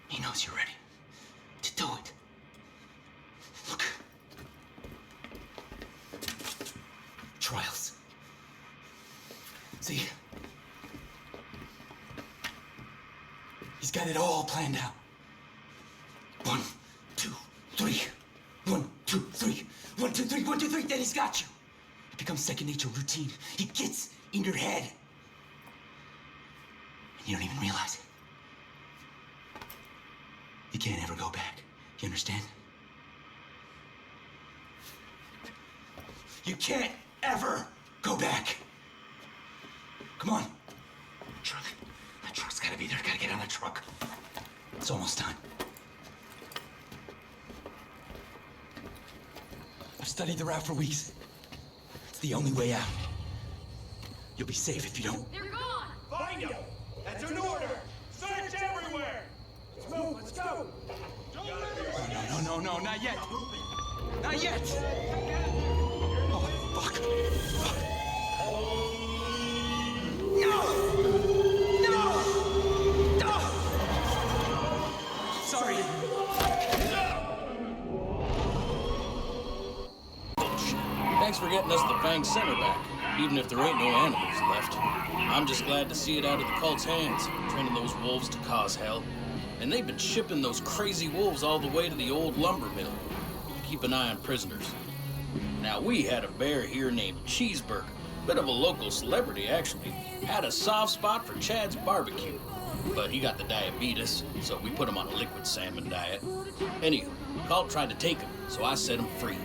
He knows you're ready to do it. Look. Trials. See? He's got it all planned out. 1, 2, 3. 1, 2, 3. 1, 2, 3. 1, 2, 3. Then he's got you. It becomes second nature, routine. He gets in your head. And you don't even realize it. You can't ever go back. You understand? You can't ever go back. Come on. Truck. That truck's gotta be there. Gotta get on the truck. It's almost done. I've studied the route for weeks. It's the only way out. You'll be safe if you don't. They're gone! Find them! That's an order! Search everywhere! Let's move, let's go! No, not yet. Not yet. Oh, fuck. No! Sorry. Thanks for getting us the Fang Center back, even if there ain't no animals left. I'm just glad to see it out of the cult's hands, training those wolves to cause hell. And they've been shipping those crazy wolves all the way to the old lumber mill. Keep an eye on prisoners. Now, we had a bear here named Cheeseburger. Bit of a local celebrity, actually. Had a soft spot for Chad's barbecue. But he got the diabetes, so we put him on a liquid salmon diet. Anywho, cult tried to take him, so I set him free.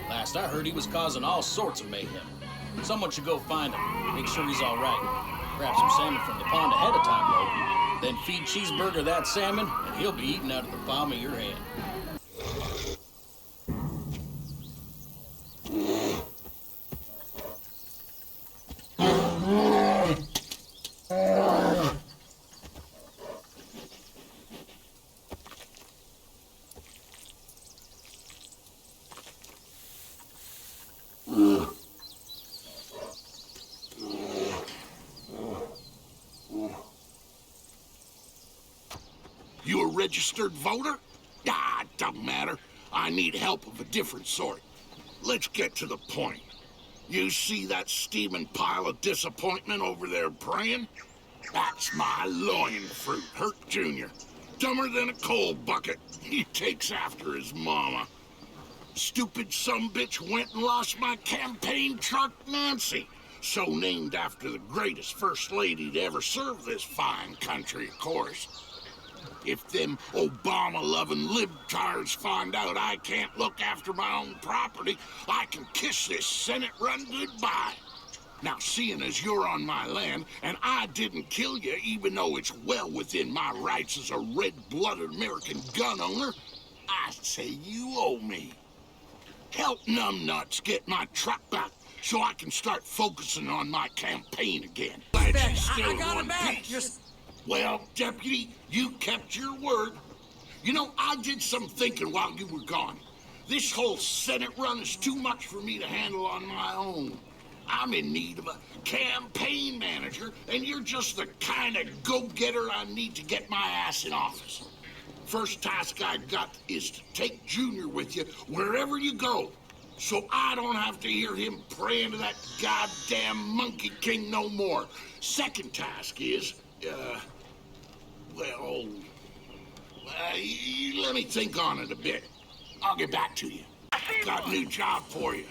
Last I heard, he was causing all sorts of mayhem. Someone should go find him, make sure he's all right. Grab some salmon from the pond ahead of time, though. Then feed Cheeseburger that salmon, and he'll be eating out of the palm of your hand. You a registered voter? Ah, it don't matter. I need help of a different sort. Let's get to the point. You see that steaming pile of disappointment over there praying? That's my loin fruit, Hurt Jr. Dumber than a coal bucket. He takes after his mama. Stupid sumbitch went and lost my campaign truck, Nancy. So named after the greatest first lady to ever serve this fine country, of course. If them Obama-loving libtards find out I can't look after my own property, I can kiss this Senate run goodbye. Now, seeing as you're on my land, and I didn't kill you even though it's well within my rights as a red-blooded American gun owner, I say you owe me. Help numbnuts get my truck back so I can start focusing on my campaign again. Glad she's still in one piece. Well, Deputy, you kept your word. You know, I did some thinking while you were gone. This whole Senate run is too much for me to handle on my own. I'm in need of a campaign manager, and you're just the kind of go-getter I need to get my ass in office. First task I got is to take Junior with you wherever you go, so I don't have to hear him praying to that goddamn Monkey King no more. Second task is, let me think on it a bit. I'll get back to you. Got a new job for you.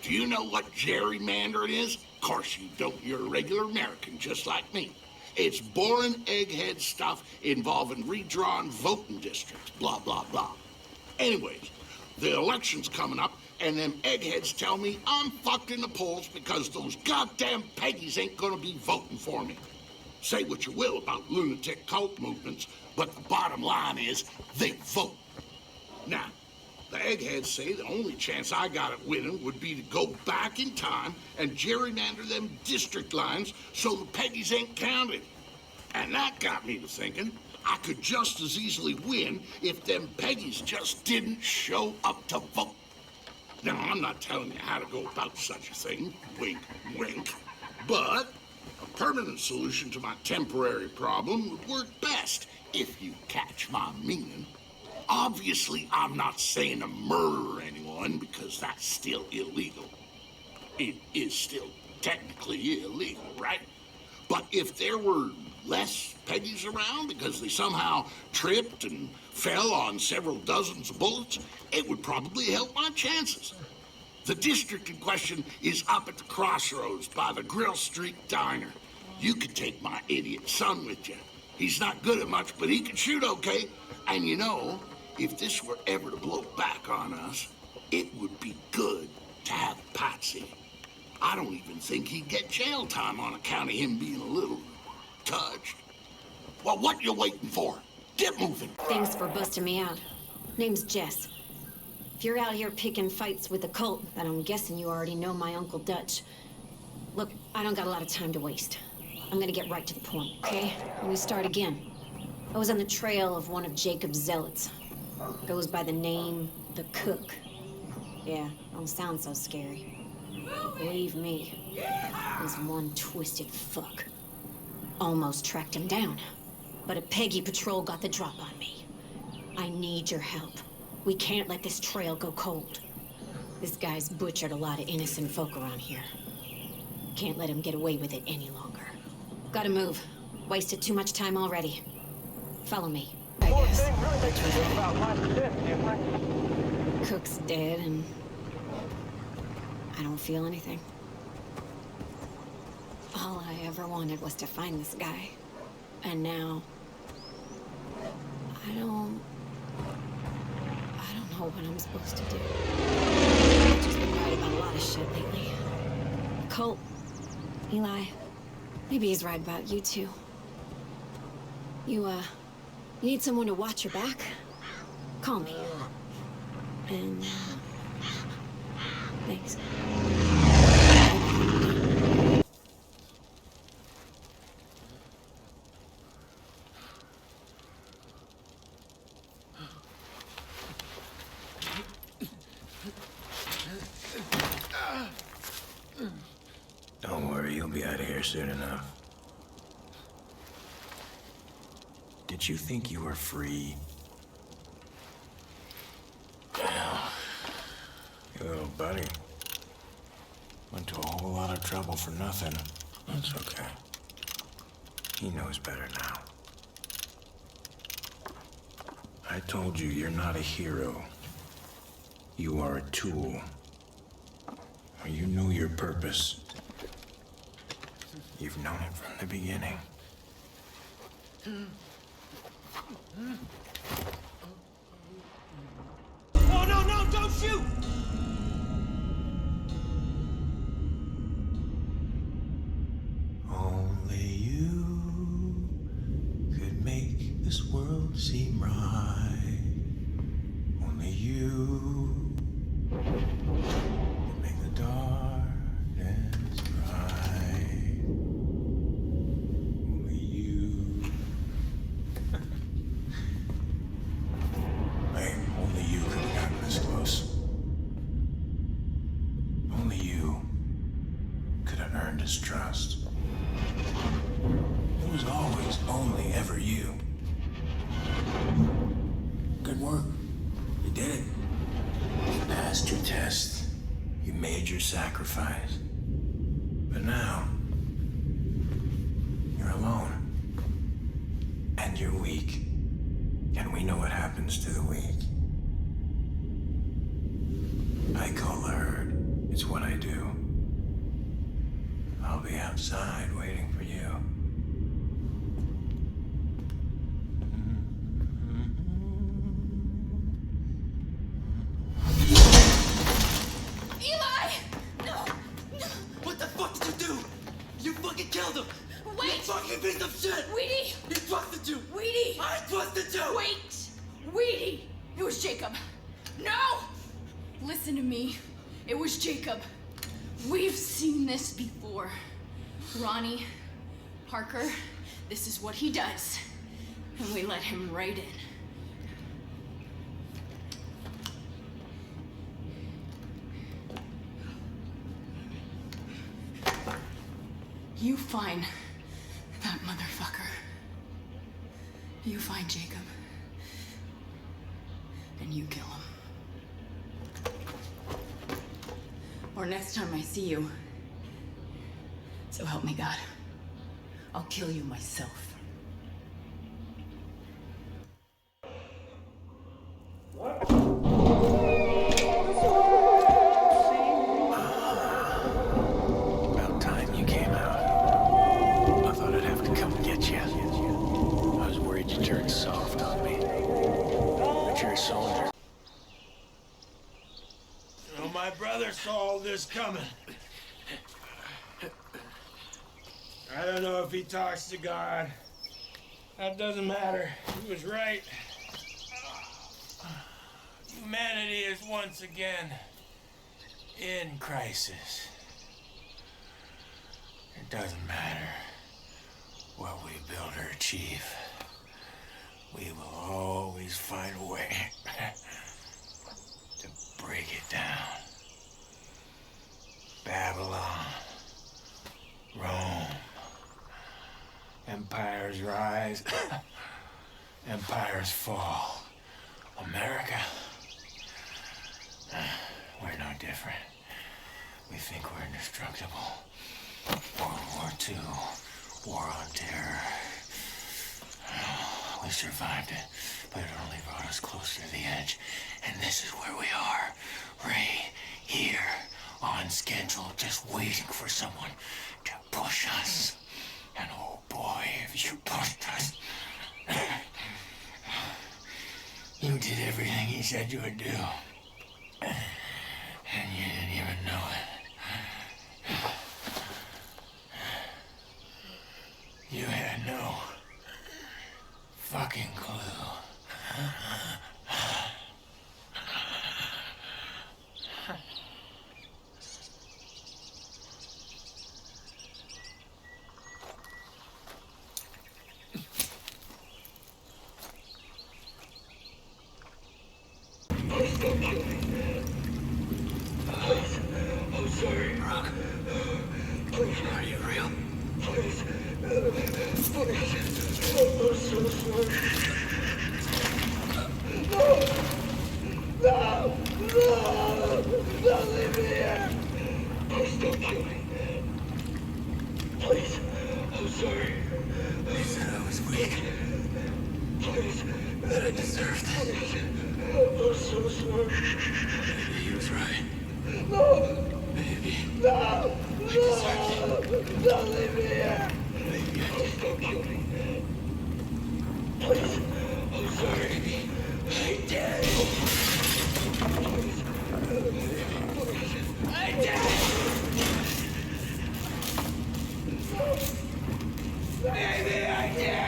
Do you know what gerrymandering is? Of course you don't. You're a regular American, just like me. It's boring egghead stuff involving redrawn voting districts, blah, blah, blah. Anyways, the election's coming up, and them eggheads tell me I'm fucked in the polls because those goddamn Peggies ain't gonna be voting for me. Say what you will about lunatic cult movements, but the bottom line is they vote. Now, The eggheads say the only chance I got at winning would be to go back in time and gerrymander them district lines so the Peggies ain't counted. And that got me to thinking I could just as easily win if them Peggies just didn't show up to vote. Now, I'm not telling you how to go about such a thing, wink, wink, but a permanent solution to my temporary problem would work best, if you catch my meaning. Obviously, I'm not saying to murder anyone, because that's still illegal. It is still technically illegal, right? But if there were less Peggies around because they somehow tripped and fell on several dozens of bullets, it would probably help my chances. The district in question is up at the crossroads by the Grill Street Diner. You could take my idiot son with you. He's not good at much, but he can shoot okay. And you know, if this were ever to blow back on us, it would be good to have Patsy. I don't even think he'd get jail time on account of him being a little touched. Well, what you waiting for? Get moving. Thanks for busting me out. Name's Jess. If you're out here picking fights with the cult, then I'm guessing you already know my Uncle Dutch. Look, I don't got a lot of time to waste. I'm gonna get right to the point, okay? Let me start again. I was on the trail of one of Jacob's zealots. Goes by the name The Cook. Yeah, don't sound so scary. Believe me, he's one twisted fuck. Almost tracked him down, but a Peggy patrol got the drop on me. I need your help. We can't let this trail go cold. This guy's butchered a lot of innocent folk around here. Can't let him get away with it any longer. Gotta move. Wasted too much time already. Follow me. I guess. Cook's dead and I don't feel anything. All I ever wanted was to find this guy. And now I don't know what I'm supposed to do. I've just been right about a lot of shit lately. Colt, Eli, maybe he's right about you too. You need someone to watch your back? Call me. And, thanks. Don't worry, you'll be out of here soon enough. Did you think you were free? Your little buddy went to a whole lot of trouble for nothing. That's okay. He knows better now. I told you, you're not a hero. You are a tool. You know your purpose. You've known it from the beginning. Oh, no, don't shoot! Only you could make this world seem right. Only you could make the darkness bright. Only you. Hey, only you could have gotten this close. Only you could have earned his trust. It was always only ever you. Good work. You did it. You passed your test. You made your sacrifice. But now, you're alone. And you're weak. And we know what happens to the weak. I call the herd. It's what I do. I'll be outside waiting for you. Eli! No! What the fuck did you do? You fucking killed him! Wait! You fucking piece of shit! Weedy! You trusted you! Weedy! I trusted you! Wait! Weedy! It was Jacob. No! Listen to me. It was Jacob. We've seen this before. Ronnie, Parker, this is what he does. And we let him right in. You find that motherfucker. You find Jacob. And you kill him. Or next time I see you, so help me God, I'll kill you myself. About time you came out. I thought I'd have to come and get you. I was worried you turned soft on me. But you're a soldier. Well, my brother saw all this coming. I don't know if he talks to God. That doesn't matter. He was right. Humanity is once again in crisis. It doesn't matter what we build or achieve. We will always find a way to break it down. Babylon, Rome, empires rise, empires fall. America, we're no different. We think we're indestructible. World War II, war on terror. We survived it, but it only brought us closer to the edge. And this is where we are, right here, on schedule, just waiting for someone to push us. And oh boy, if you pushed us. You did everything he said you would do. And you didn't even know it. You had no fucking clue. Please don't kill me. Please. I'm sorry. Rock. Please. Are you real? Please. Please. I'm so sorry. No! No! No! Don't leave me here! Please don't kill me. Please. I'm sorry. They said I was weak. Please. That I deserved it. I'm so sorry. Maybe he was right. No! Maybe. No! No! Don't leave me here! Maybe I Please don't kill me. Please. I'm sorry. Maybe. I did. Please. I did. Maybe I did.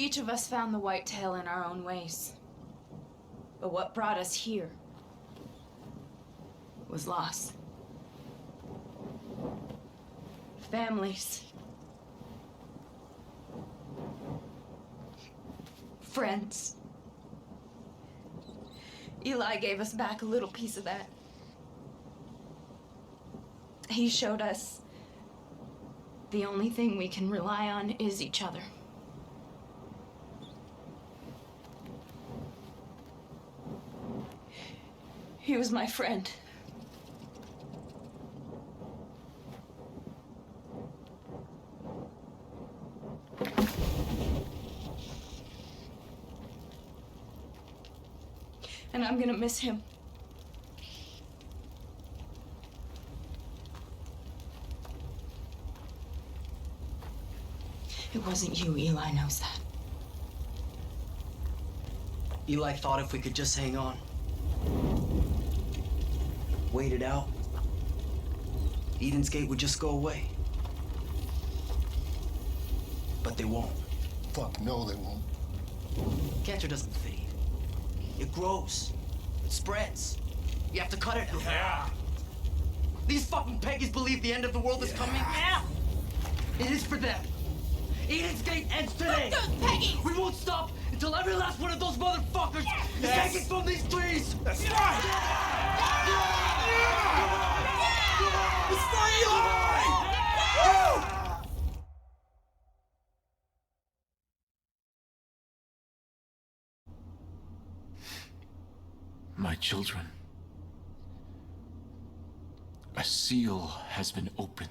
Each of us found the whitetail in our own ways. But what brought us here was loss. Families. Friends. Eli gave us back a little piece of that. He showed us the only thing we can rely on is each other. He was my friend. And I'm gonna miss him. It wasn't you, Eli knows that. Eli thought if we could just hang on, wait it out, Eden's Gate would just go away. But they won't. Fuck no, they won't. Cancer doesn't fade. It grows. It spreads. You have to cut it out. Yeah. These fucking Peggies believe the end of the world is coming. Yeah. It is for them. Eden's Gate ends today. Fuck those Peggies! We won't stop until every last one of those motherfuckers is taken from these trees. That's right. It's for Eli! My children, a seal has been opened.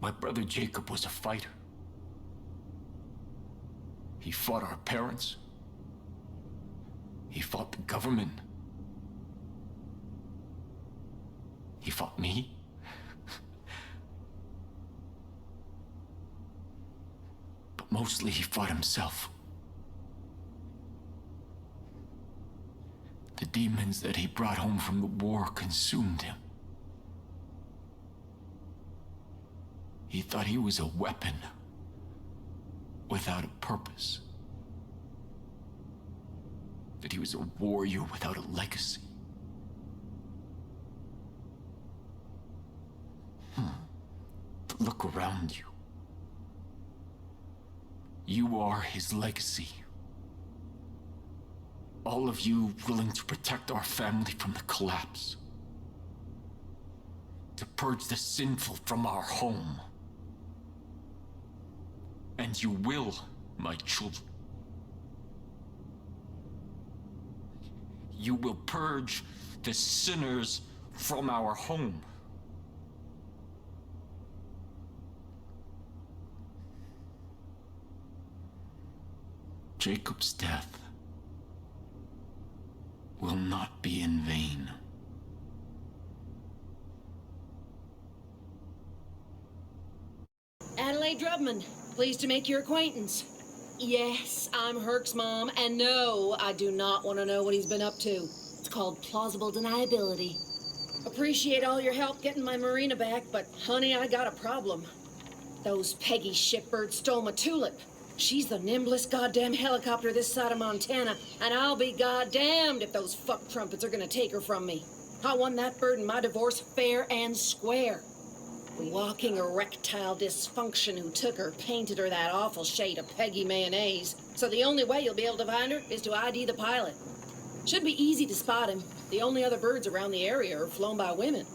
My brother Jacob was a fighter. He fought our parents. He fought the government. He fought me. But mostly he fought himself. The demons that he brought home from the war consumed him. He thought he was a weapon without a purpose. That he was a warrior without a legacy. But look around you. You are his legacy. All of you willing to protect our family from the collapse. To purge the sinful from our home. And you will, my children. You will purge the sinners from our home. Jacob's death will not be in vain. Adelaide Drubman, pleased to make your acquaintance. Yes, I'm Herc's mom, and no, I do not want to know what he's been up to. It's called plausible deniability. Appreciate all your help getting my marina back, but honey, I got a problem. Those Peggy shipbirds stole my Tulip. She's the nimblest goddamn helicopter this side of Montana, and I'll be goddamned if those fuck trumpets are gonna take her from me. I won that bird in my divorce fair and square. The walking erectile dysfunction who took her painted her that awful shade of Peggy mayonnaise. So the only way you'll be able to find her is to ID the pilot. Should be easy to spot him. The only other birds around the area are flown by women.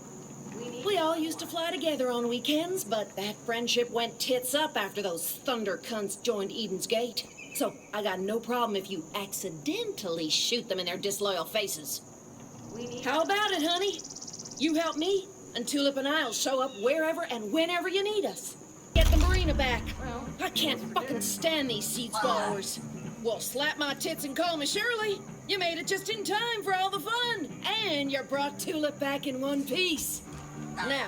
We all used to fly together on weekends, but that friendship went tits up after those thunder cunts joined Eden's Gate. So I got no problem if you accidentally shoot them in their disloyal faces. How about it, honey? You help me, and Tulip and I'll show up wherever and whenever you need us. Get the marina back. I can't fucking stand these seed swallowers. Well, slap my tits and call me Shirley. You made it just in time for all the fun. And you brought Tulip back in one piece. Now,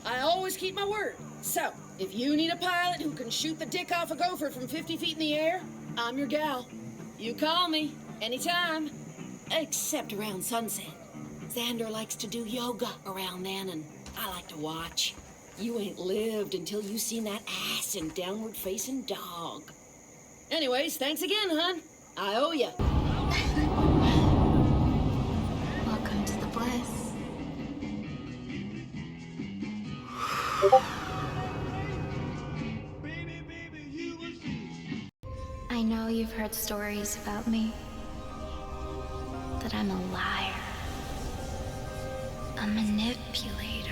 I always keep my word. So, if you need a pilot who can shoot the dick off a gopher from 50 feet in the air, I'm your gal. You call me, anytime. Except around sunset. Xander likes to do yoga around then, and I like to watch. You ain't lived until you seen that ass and downward-facing dog. Anyways, thanks again, hon. I owe ya. Welcome to the bliss. I know you've heard stories about me. That I'm a liar. A manipulator.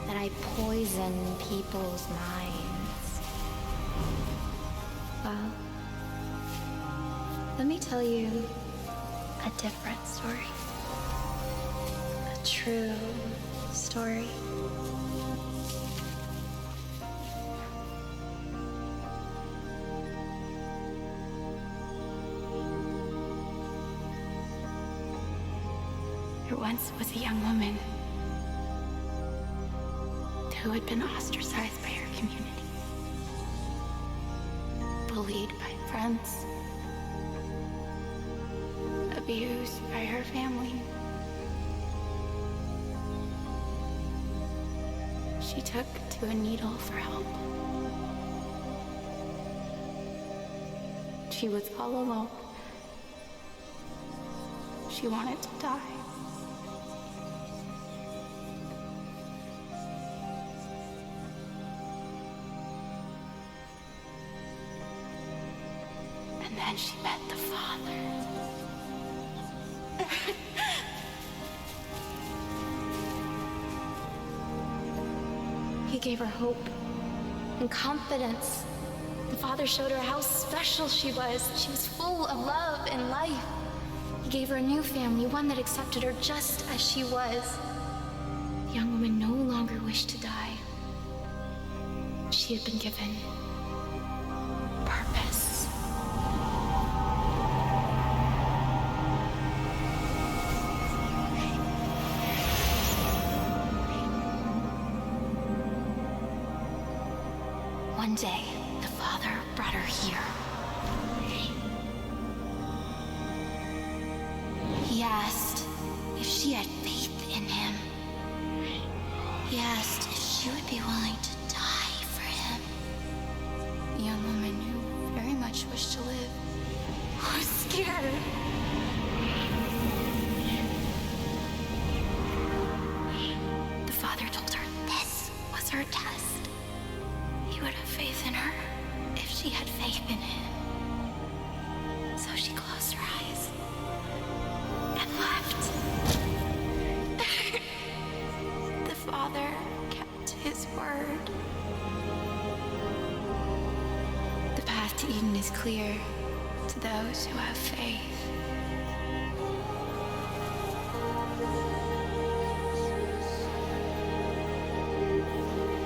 That I poison people's minds. Well, let me tell you a different story. A true story. There once was a young woman who had been ostracized by her community, bullied by friends, abused by her family. She took to a needle for help. She was all alone. She wanted to die. And then she met the Father. He gave her hope and confidence. The Father showed her how special she was. She was full of love and life. He gave her a new family, one that accepted her just as she was. The young woman no longer wished to die. She had been given purpose. One day, the Father brought her here. He asked if she had faith in him. He asked if she would be willing to die for him. The young woman who very much wished to live was scared. The Father told her this was her test. He would have faith in her if she had faith in him. So she closed her eyes and left. The Father kept his word. The path to Eden is clear to those who have faith.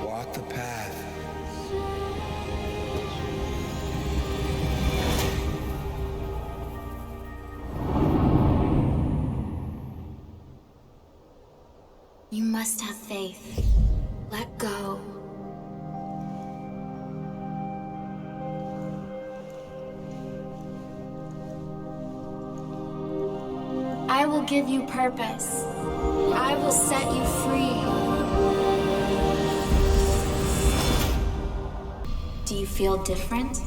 Walk the path. You must have faith. Let go. I will give you purpose. I will set you free. Do you feel different?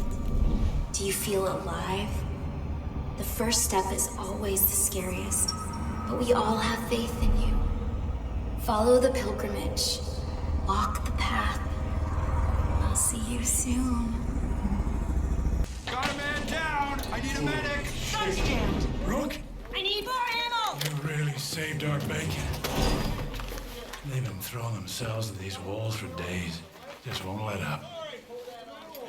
Do you feel alive? The first step is always the scariest, but we all have faith in you. Follow the pilgrimage. Walk the path. I'll see you soon. Got a man down! I need a medic! That's jammed. Rook? I need more ammo! You really saved our bacon. They've been throwing themselves at these walls for days. Just won't let up.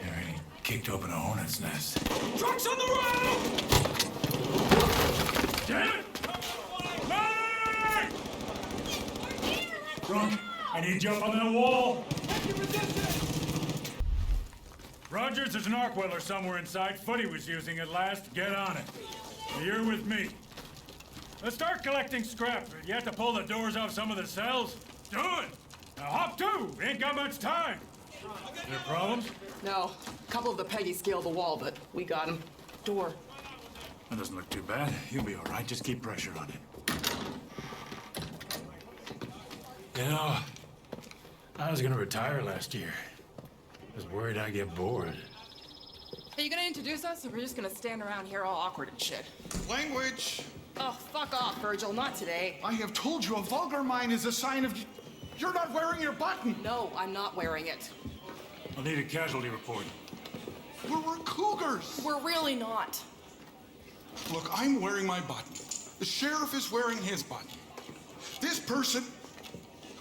They really kicked open a hornet's nest. Trucks on the road! Damn it! Rook, I need you up on that wall. Rogers, there's an arc welder somewhere inside. Footy was using it last. Get on it. You're with me. Let's start collecting scrap. You have to pull the doors off some of the cells. Do it! Now hop too! We ain't got much time. There problems? No. A couple of the Peggies scaled the wall, but we got them. Door. That doesn't look too bad. You'll be all right. Just keep pressure on it. You know, I was gonna retire last year. I was worried I'd get bored. Are you gonna introduce us, or we're just gonna stand around here all awkward and shit? Language! Oh, fuck off, Virgil, not today. I have told you a vulgar mind is a sign of... You're not wearing your button! No, I'm not wearing it. I'll need a casualty report. We're cougars! We're really not. Look, I'm wearing my button. The sheriff is wearing his button. This person...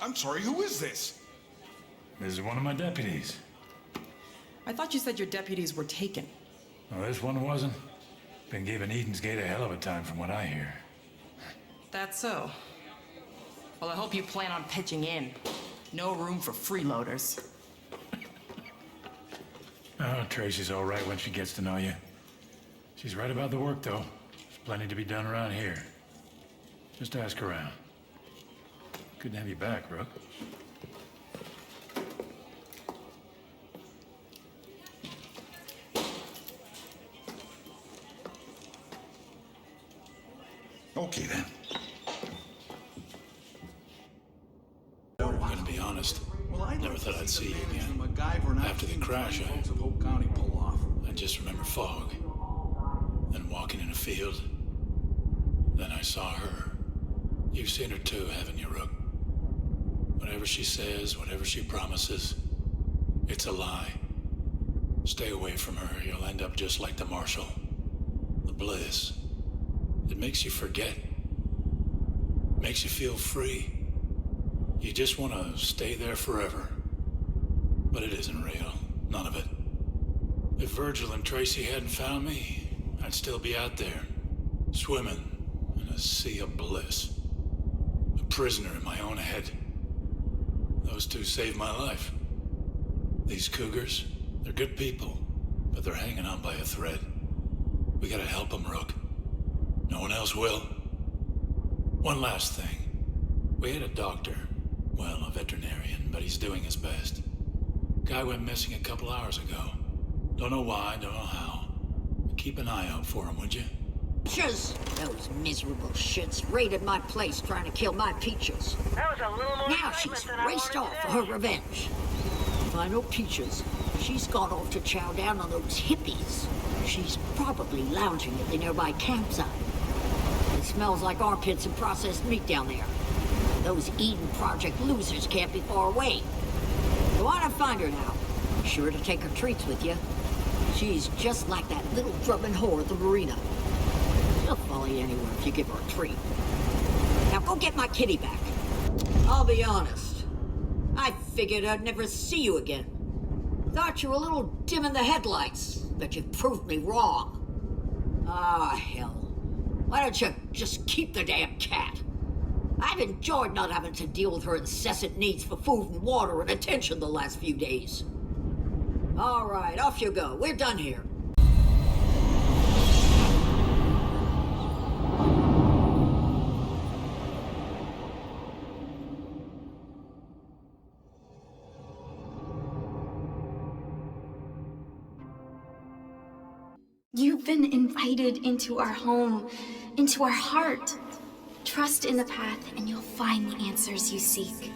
I'm sorry, who is this? This is one of my deputies. I thought you said your deputies were taken. Well, this one wasn't. Been giving Eden's Gate a hell of a time from what I hear. That's so. Well, I hope you plan on pitching in. No room for freeloaders. Oh, Tracy's all right when she gets to know you. She's right about the work, though. There's plenty to be done around here. Just ask around. Good to have you back, Rook. Okay, then. I'm gonna be honest. Never thought I'd see you again. After the crash, I just remember fog. Then walking in a field. Then I saw her. You've seen her too, haven't you, Rook? Whatever she says, whatever she promises, it's a lie. Stay away from her, you'll end up just like the Marshal. The bliss. It makes you forget. Makes you feel free. You just want to stay there forever. But it isn't real. None of it. If Virgil and Tracy hadn't found me, I'd still be out there, swimming in a sea of bliss. A prisoner in my own head. Those two saved my life. These cougars, they're good people, but they're hanging on by a thread. We gotta help them, Rook. No one else will. One last thing. We had a doctor. Well, a veterinarian, but he's doing his best. Guy went missing a couple hours ago. Don't know why, don't know how. Keep an eye out for him, would you? Just those miserable shits raided my place trying to kill my Peaches. That was a little more Now she's raced off for her revenge. If I know Peaches, she's gone off to chow down on those hippies. She's probably lounging at the nearby campsite. It smells like armpits and processed meat down there. Those Eden Project losers can't be far away. You want to find her now. Be sure to take her treats with you. She's just like that little drumming whore at the marina. She'll follow you anywhere if you give her a treat. Now go get my kitty back. I'll be honest. I figured I'd never see you again. Thought you were a little dim in the headlights, but you've proved me wrong. Ah, hell. Why don't you just keep the damn cat? I've enjoyed not having to deal with her incessant needs for food and water and attention the last few days. All right, off you go. We're done here. You've been invited into our home, into our heart. Trust in the path, and you'll find the answers you seek.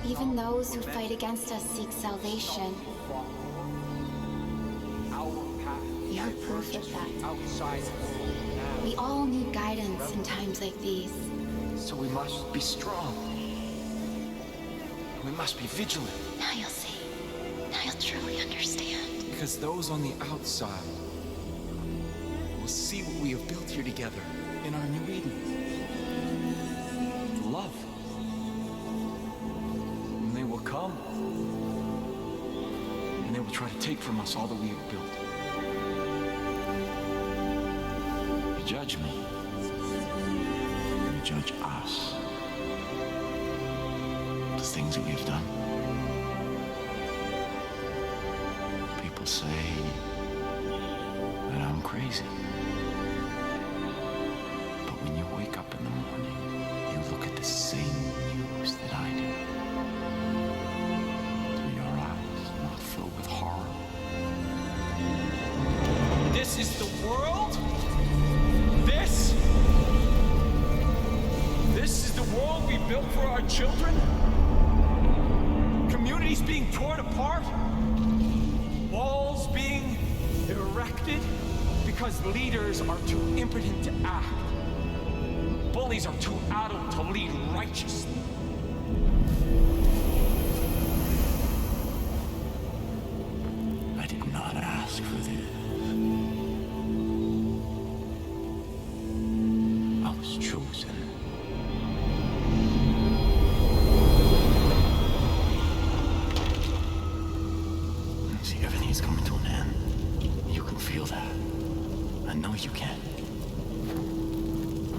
Even those who fight against us seek salvation. You're proof of that. We all need guidance in times like these. So we must be strong. We must be vigilant. Now you'll see. Now you'll truly understand. Because those on the outside will see what we have built here together in our new Eden. Love. And they will come. And they will try to take from us all that we have built. You judge me. You judge us. things that we've done. People say that I'm crazy. But when you wake up in the morning, you look at the same news that I do. Do your eyes not fill with horror? This is the world? This is the world we built for our children? Communities being torn apart? Walls being erected because leaders are too impotent to act. Bullies are too adult to lead righteously. I did not ask for this. I was chosen. See, everything's coming to an end. You can feel that. I know you can.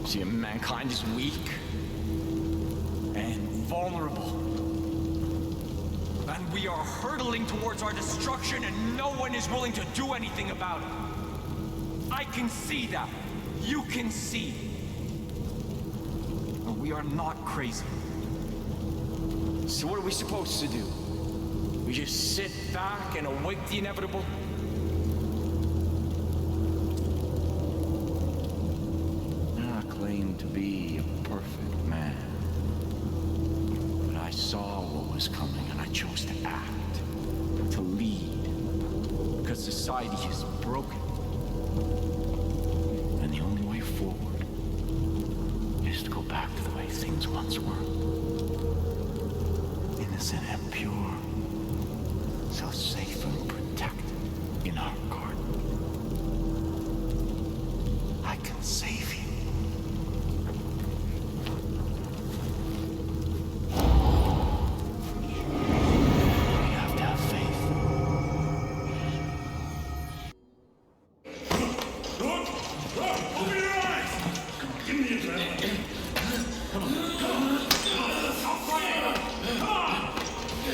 See, mankind is weak And vulnerable. And we are hurtling towards our destruction and no one is willing to do anything about it. I can see that. You can see. But we are not crazy. So what are we supposed to do? We just sit back and await the inevitable? I claim to be a perfect man. But I saw what was coming and I chose to act, To lead. Because society is broken. and the only way forward is to go back to the way things once were. Innocent and pure, so safe and protected in our garden. I can save you. You have to have faith. Open your eyes! Give me the adrenaline. Come on.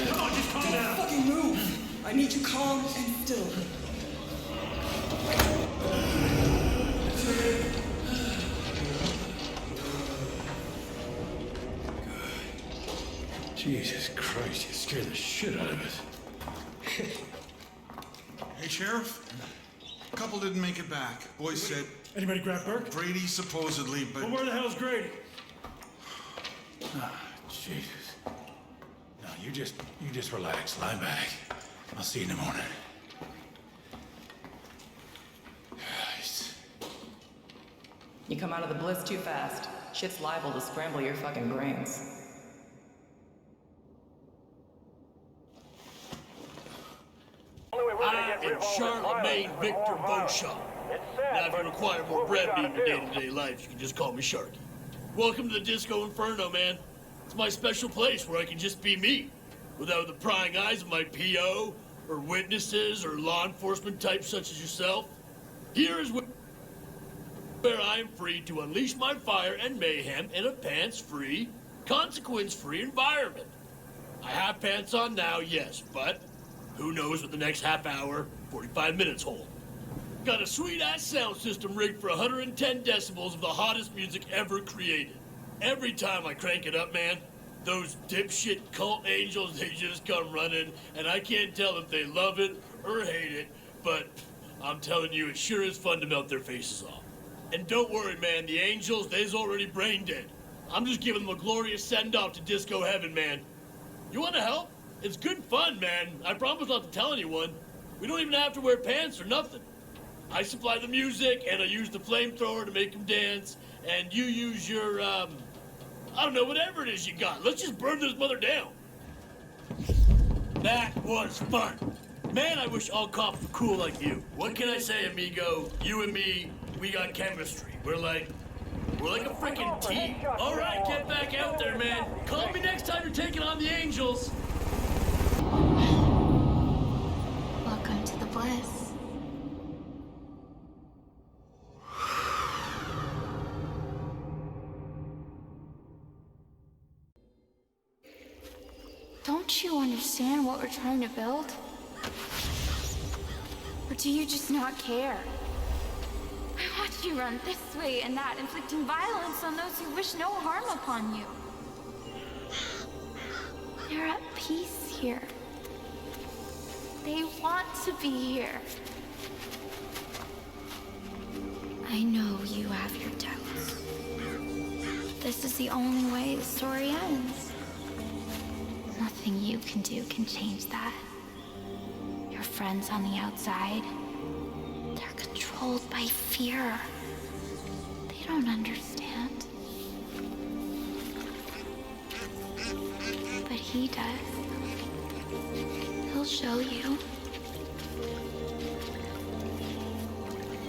Come on, just calm down. Don't fucking move! I need you calm and still. Jesus Christ, you scared the shit out of us. Hey, Sheriff. A couple didn't make it back. Boys said... Anybody grab Burke? Brady, supposedly, but... Well, where the hell's Grady? Ah, Jesus. No, you just relax. Lie back. I'll see you in the morning. Christ. You come out of the bliss too fast. Shit's liable to scramble your fucking brains. I am Charlemagne Victor Beauchamp. Now, if you require more brevity in your day-to-day life, you can just call me Sharky. Welcome to the Disco Inferno, man. It's my special place where I can just be me, without the prying eyes of my PO, or witnesses, or law enforcement types such as yourself. Here is where I am free to unleash my fire and mayhem in a pants-free, consequence-free environment. I have pants on now, yes, but who knows what the next half hour, 45 minutes hold. Got a sweet-ass sound system rigged for 110 decibels of the hottest music ever created. Every time I crank it up, man, those dipshit cult angels, they just come running, and I can't tell if they love it or hate it, but I'm telling you, it sure is fun to melt their faces off. And don't worry, man, the angels, they's already brain dead. I'm just giving them a glorious send-off to disco heaven, man. You want to help? It's good fun, man. I promise not to tell anyone. We don't even have to wear pants or nothing. I supply the music, and I use the flamethrower to make them dance, and you use your, I don't know, whatever it is you got. Let's just burn this mother down. That was fun. Man, I wish all cops were cool like you. What can I say, amigo? You and me, we got chemistry. We're like a freaking team. All right, get back out there, man. Call me next time you're taking on the angels. Welcome to the bliss. Don't you understand what we're trying to build? Or do you just not care? I watch you run this way and that, inflicting violence on those who wish no harm upon you. They're at peace here. They want to be here. I know you have your doubts. This is the only way the story ends. Nothing you can do can change that. Your friends on the outside, they're controlled by fear. They don't understand. But he does. He'll show you.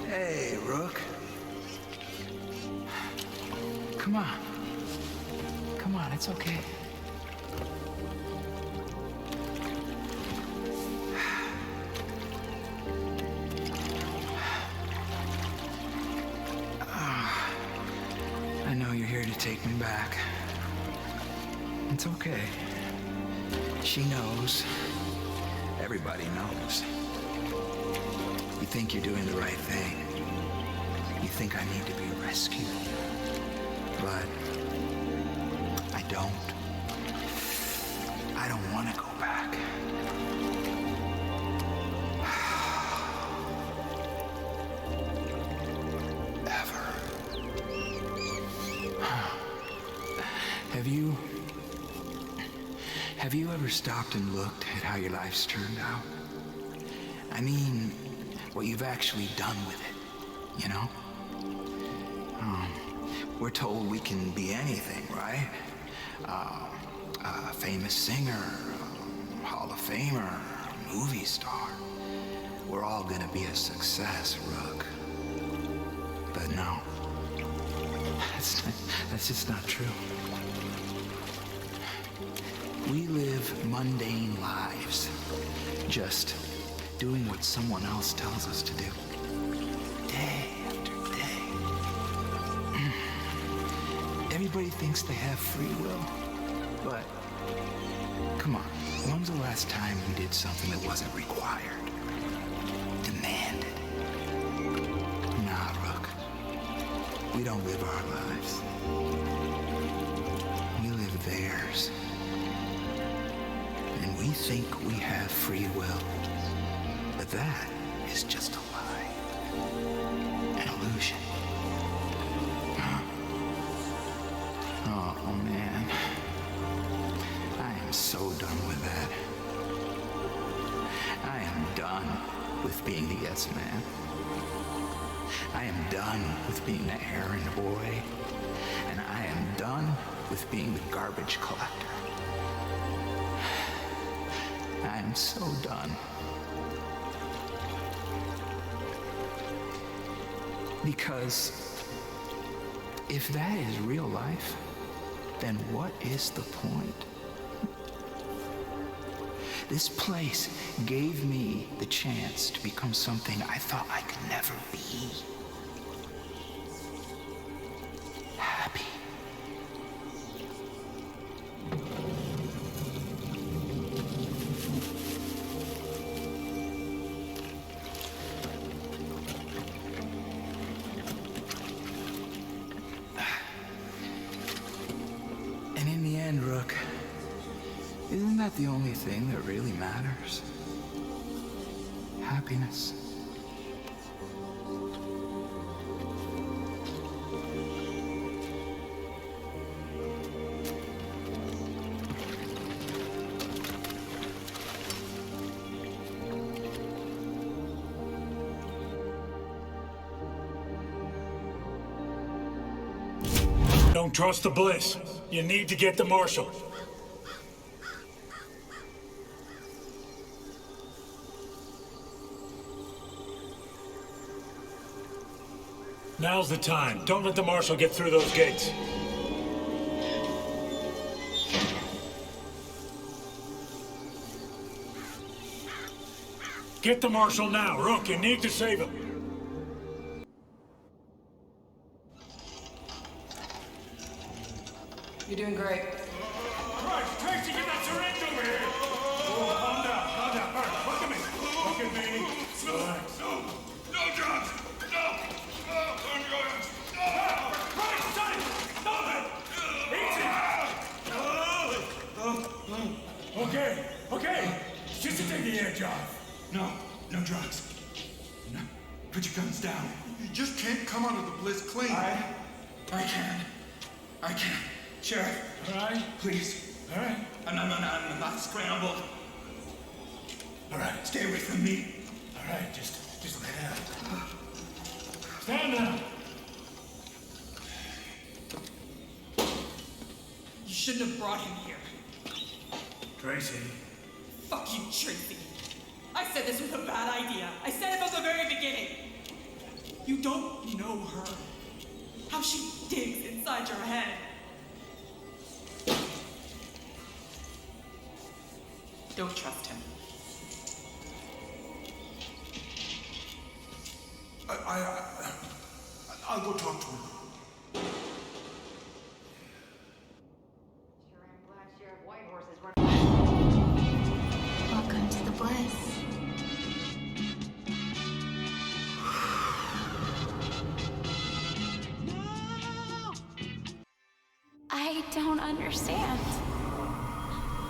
Hey, Rook. Come on. Come on, it's okay. I know you're here to take me back. It's okay. She knows. Everybody knows. You think you're doing the right thing. You think I need to be rescued. But I don't. I don't want to go back. Ever. Have you ever stopped and looked at how your life's turned out? I mean, what you've actually done with it, you know? We're told we can be anything, right? A famous singer, Hall of Famer, movie star. We're all gonna be a success, Rook. But no, that's just not true. We live mundane lives, just doing what someone else tells us to do. Day after day. Everybody thinks they have free will, but come on, when's the last time we did something that wasn't required? Demanded? Nah, Rook. We don't live our lives. We live theirs. And we think we have free will. But that is just a lie. An illusion. Oh, man. I am so done with that. I am done with being the yes man. I am done with being the errand boy. And I am done with being the garbage collector. I am so done. Because if that is real life, then what is the point? This place gave me the chance to become something I thought I could never be. Happy. And in the end, Rook, isn't that the only thing that really matters? Happiness. Don't trust the Bliss. You need to get the Marshal. Now's the time. Don't let the Marshal get through those gates. Get the Marshal now. Rook, you need to save him. You're doing great. Sarge, Tracy, get that syringe over here! Oh, calm down, calm down. All right, look at me. Look at me. Relax. No drugs! No! Right, son! Stop it! Easy! Okay, okay. Just to take the edge off. No drugs. No. Put your guns down. You just can't come out of the bliss clean. I can. Sheriff. All right? Please. All right. I'm not scrambled. All right, stay away from me. All right, just lay down. Stand down. You shouldn't have brought him here. Tracy. Fuck you, Tracy. I said this was a bad idea. I said it from the very beginning. You don't know her. How she digs inside your head. Don't trust him. I'll go talk to her. Welcome to the bliss. I don't understand.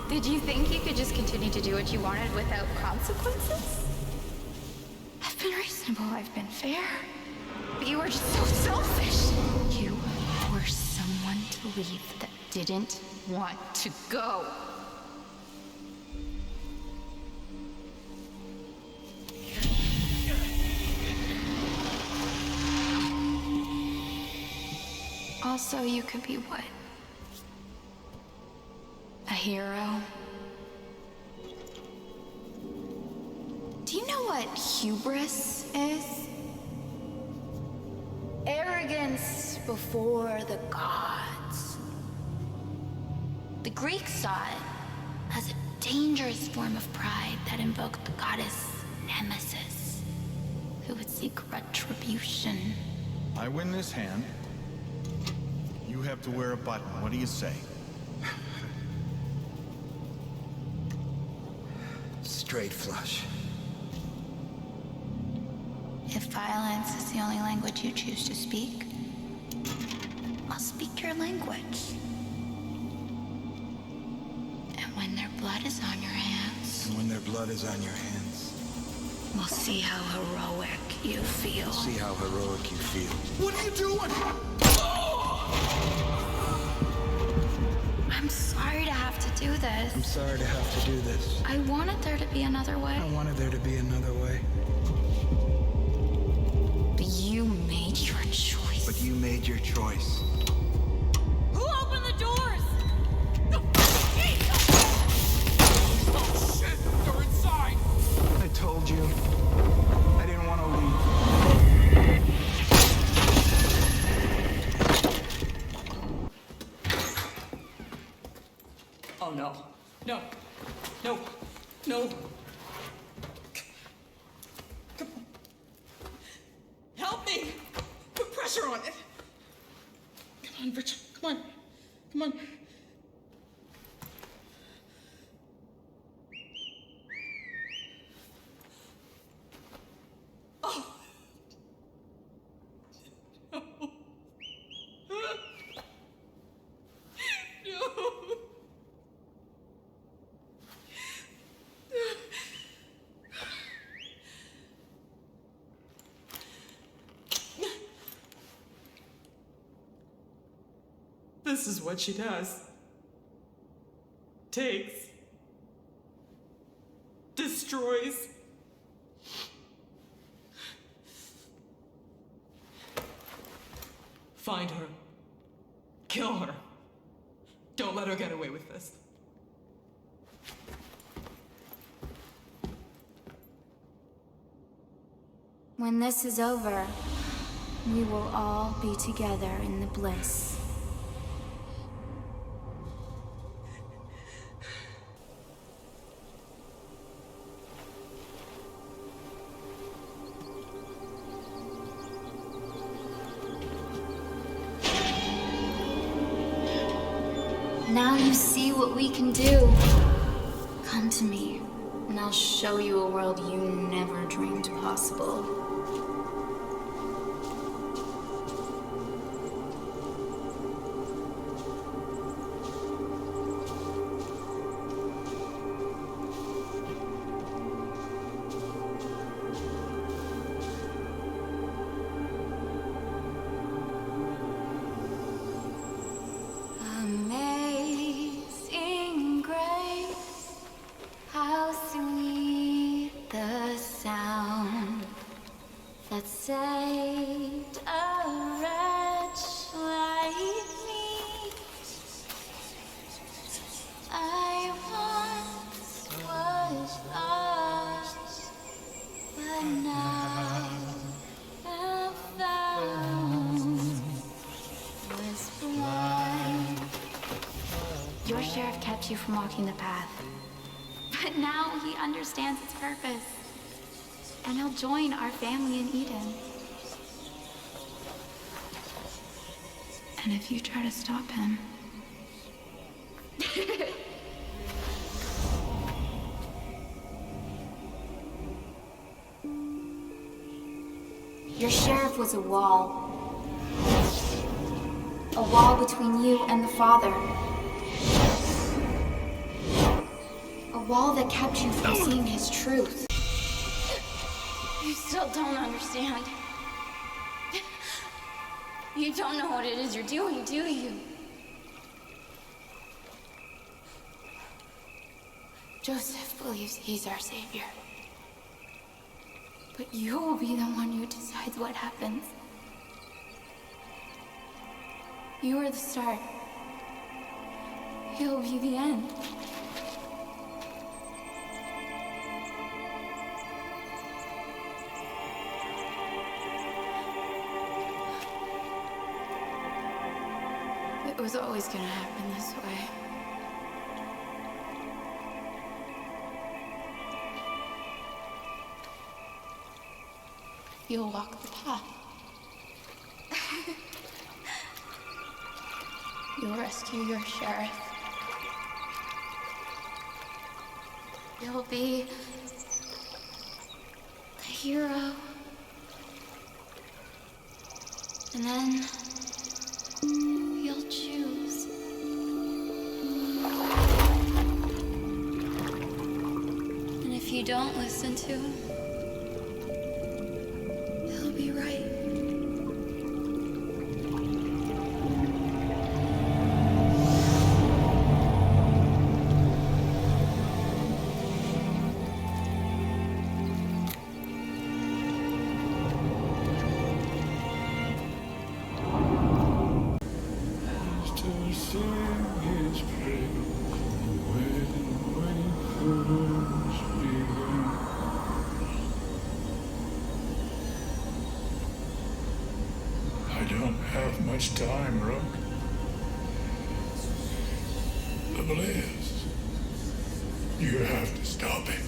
Did you think you could just continue to do what you wanted without consequences? I've been reasonable, I've been fair. But you were just so selfish. You were someone to leave that didn't want to go. Also, you could be what? A hero? Do you know what hubris is? Arrogance before the gods. The Greeks saw it as a dangerous form of pride that invoked the goddess Nemesis, who would seek retribution. I win this hand. You have to wear a button. What do you say? Straight flush. If violence is the only language you choose to speak, I'll speak your language. And when their blood is on your hands... And when their blood is on your hands... We'll see how heroic you feel. See how heroic you feel. What are you doing? I'm sorry to have to do this. I'm sorry to have to do this. I wanted there to be another way. I wanted there to be another way. But you made your choice. But you made your choice. Who opened the doors? Oh shit! They're inside! I told you. I didn't want to leave. Oh no. No. No. No. Come on. Help me! Put pressure on it. Come on, Richard. Come on. Come on. Oh. No. No. This is what she does. Takes. Destroys. Find her. Kill her. Don't let her get away with this. When this is over, we will all be together in the bliss. Now you see what we can do. Come to me, and I'll show you a world you never dreamed possible. Amazing grace, how sweet the sound that saved a wretch like me. I once was lost, but now am found. Was blind. Your sheriff kept you from walking the path, but now he understands its purpose, and he'll join our family in Eden. And if you try to stop him... Your sheriff was a wall. A wall between you and the Father. A wall that kept you from seeing his truth. You still don't understand. You don't know what it is you're doing, do you? Joseph believes he's our savior. But you'll be the one who decides what happens. You are the start. He'll be the end. It was always gonna happen this way. You'll walk the path. You'll rescue your sheriff. You'll be the hero. And then you'll choose. And if you don't listen to him, he'll be right. I don't have much time, Rook. The Blaze. You have to stop it.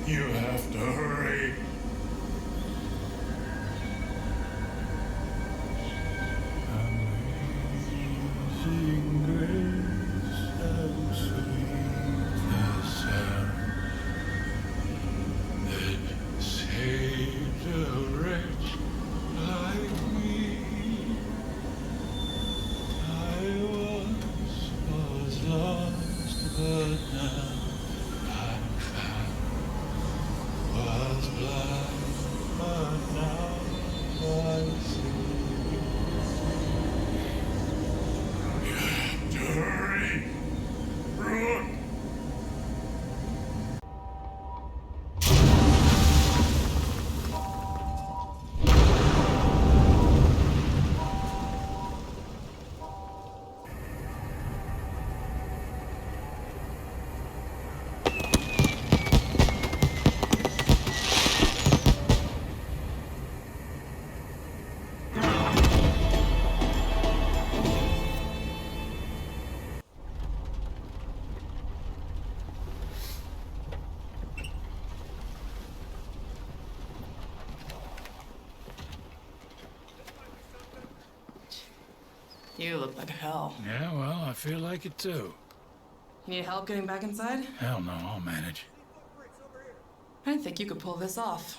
You have to hurry. Amazing grace, how sweet the sound that saved a wretch like me. I once was lost, but now I'm found. Was blind. You look like hell. Yeah, well, I feel like it too. You need help getting back inside? Hell no, I'll manage. I didn't think you could pull this off.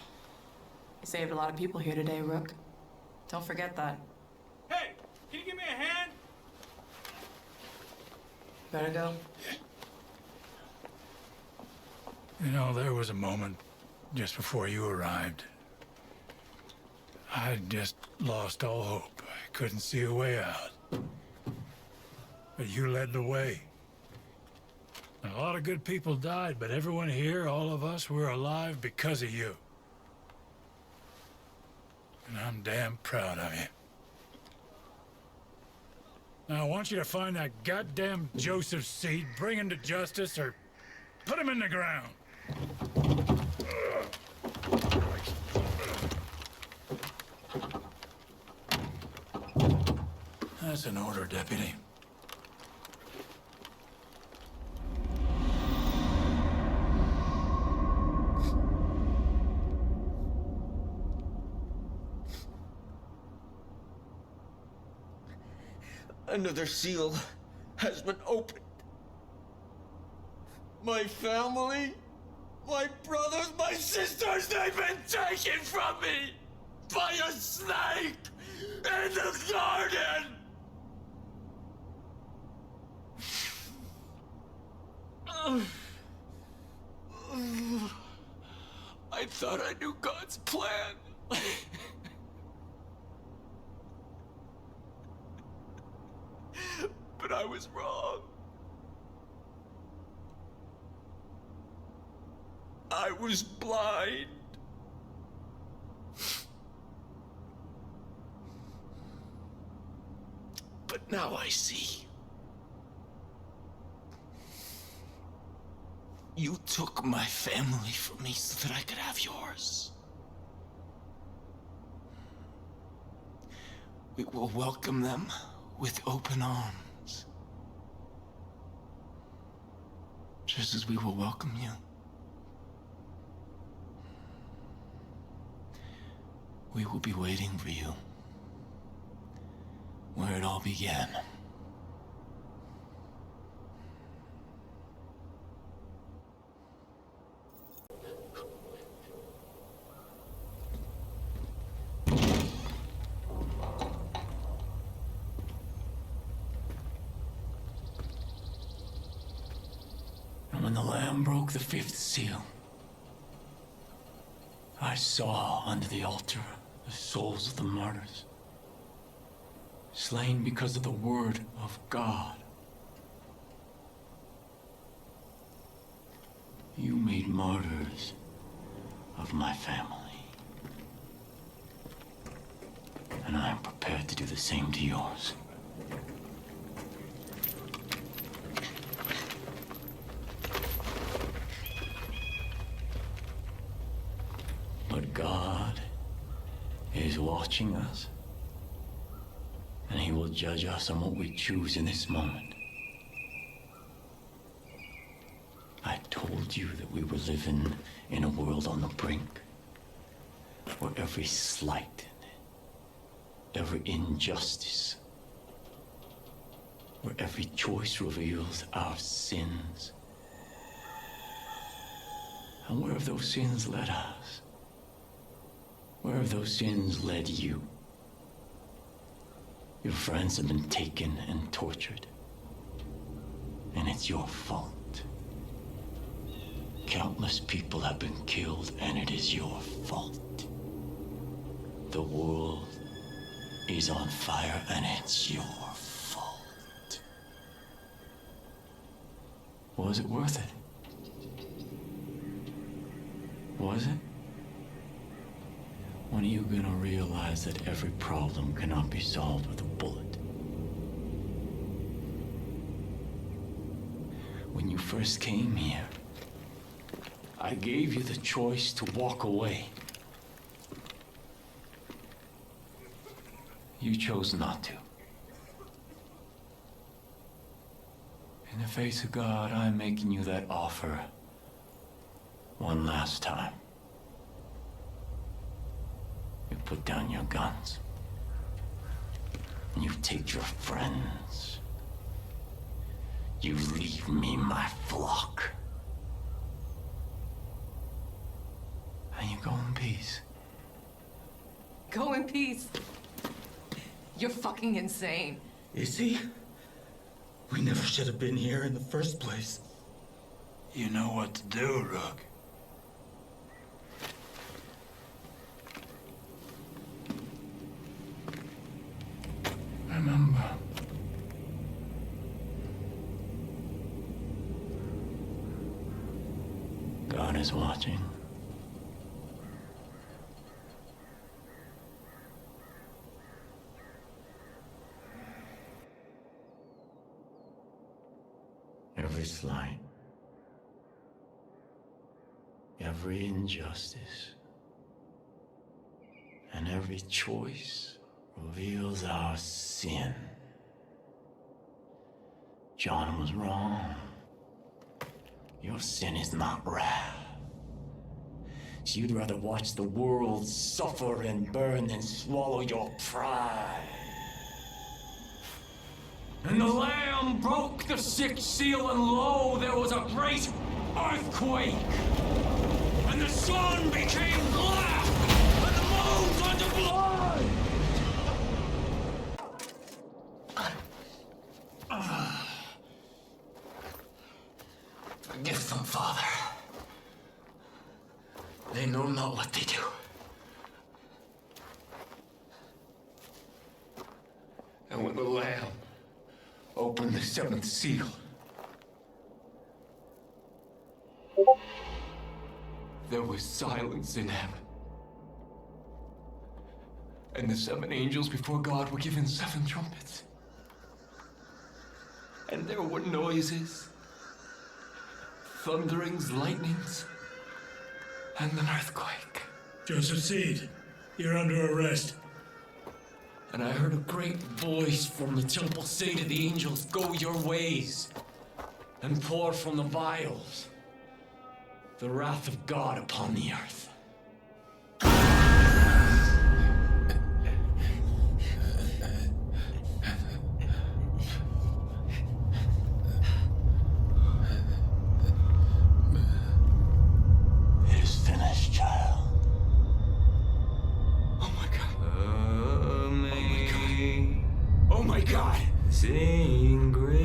You saved a lot of people here today, Rook. Don't forget that. Hey, can you give me a hand? Better go. You know, there was a moment just before you arrived. I just lost all hope. I couldn't see a way out. But you led the way. And a lot of good people died, but everyone here, all of us, we're alive because of you. And I'm damn proud of you. Now, I want you to find that goddamn Joseph Seed, bring him to justice, or put him in the ground. That's an order, Deputy. Another seal has been opened. My family, my brothers, my sisters, they've been taken from me by a snake in the garden! I thought I knew God's plan. But I was wrong. I was blind. But now I see. You took my family from me so that I could have yours. We will welcome them with open arms. Just as we will welcome you. We will be waiting for you. Where it all began. And when the Lamb broke the fifth seal, I saw under the altar the souls of the martyrs, slain because of the word of God. You made martyrs of my family. And I am prepared to do the same to yours. But God is watching us, and He will judge us on what we choose in this moment. I told you that we were living in a world on the brink, where every slight, every injustice, where every choice reveals our sins. And where have those sins led us? Where have those sins led you? Your friends have been taken and tortured, and it's your fault. Countless people have been killed, and it is your fault. The world is on fire, and it's your fault. Was it worth it? Was it? When are you gonna realize that every problem cannot be solved with a bullet? When you first came here, I gave you the choice to walk away. You chose not to. In the face of God, I'm making you that offer one last time. You put down your guns. and you take your friends. You leave me my flock. And you go in peace. Go in peace. You're fucking insane. Is he? We never should have been here in the first place. You know what to do, Rook. Remember. God is watching. Every slight, every injustice, and every choice reveals our sin. John was wrong. Your sin is not wrath. So you'd rather watch the world suffer and burn than swallow your pride. And the Lamb broke the sixth seal, and lo, there was a great earthquake. And the sun became black, and the moon turned to blood. Forgive them, Father. They know not what they do. And when the Lamb opened the seventh seal, there was silence in heaven. And the seven angels before God were given seven trumpets. And there were noises, thunderings, lightnings, and an earthquake. Joseph Seed, you're under arrest. And I heard a great voice from the temple say to the angels, "Go your ways, and pour from the vials the wrath of God upon the earth." It is finished, child. Oh my God. Oh my God! Sing great.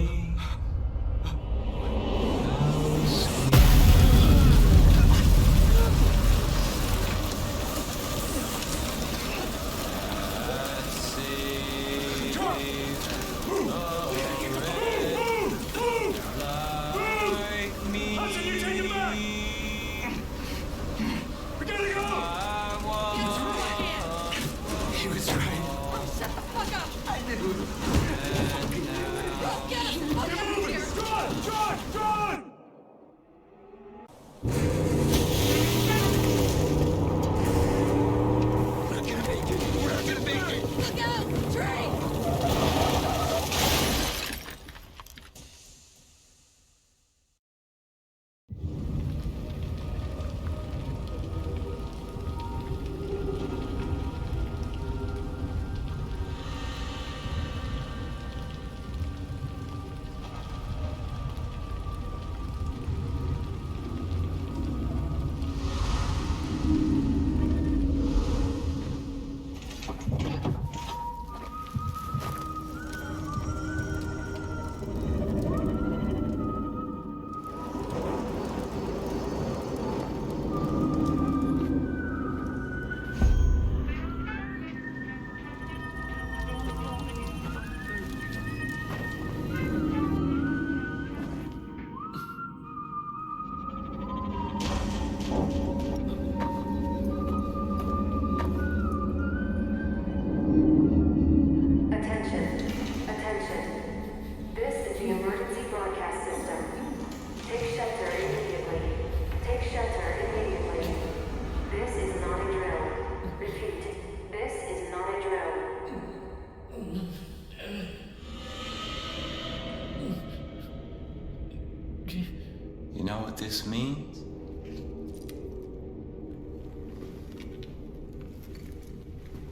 You know what this means?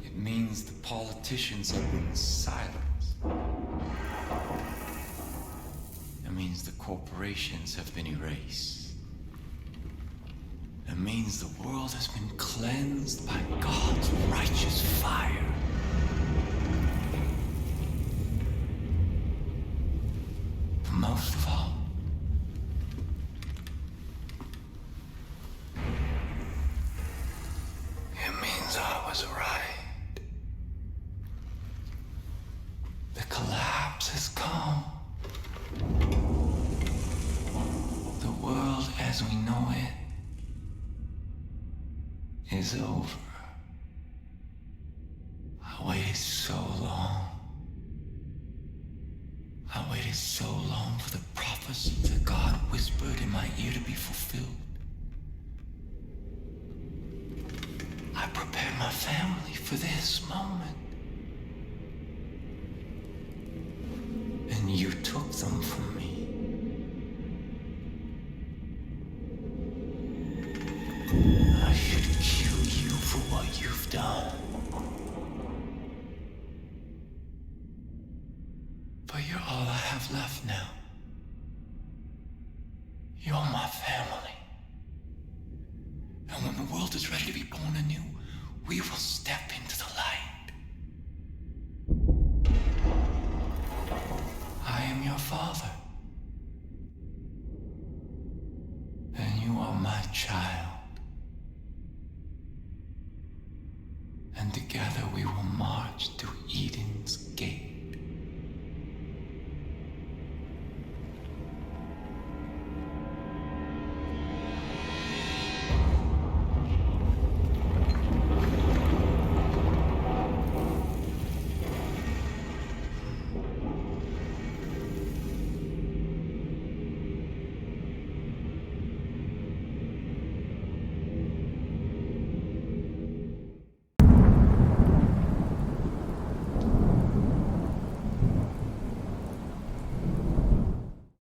It means the politicians have been silent. corporations have been erased. It means the world has been cleansed by God's righteous fire. But most of all, it means I was right. The collapse has come. The world as we know it is over. I waited so long. I waited so long for the prophecy that God whispered in my ear to be fulfilled. I prepared my family for this moment. And you took them from me. I should kill you for what you've done. But you're all I have left now. You're my family. And when the world is ready to be born anew, we will step into the light. I am your father. And you are my child.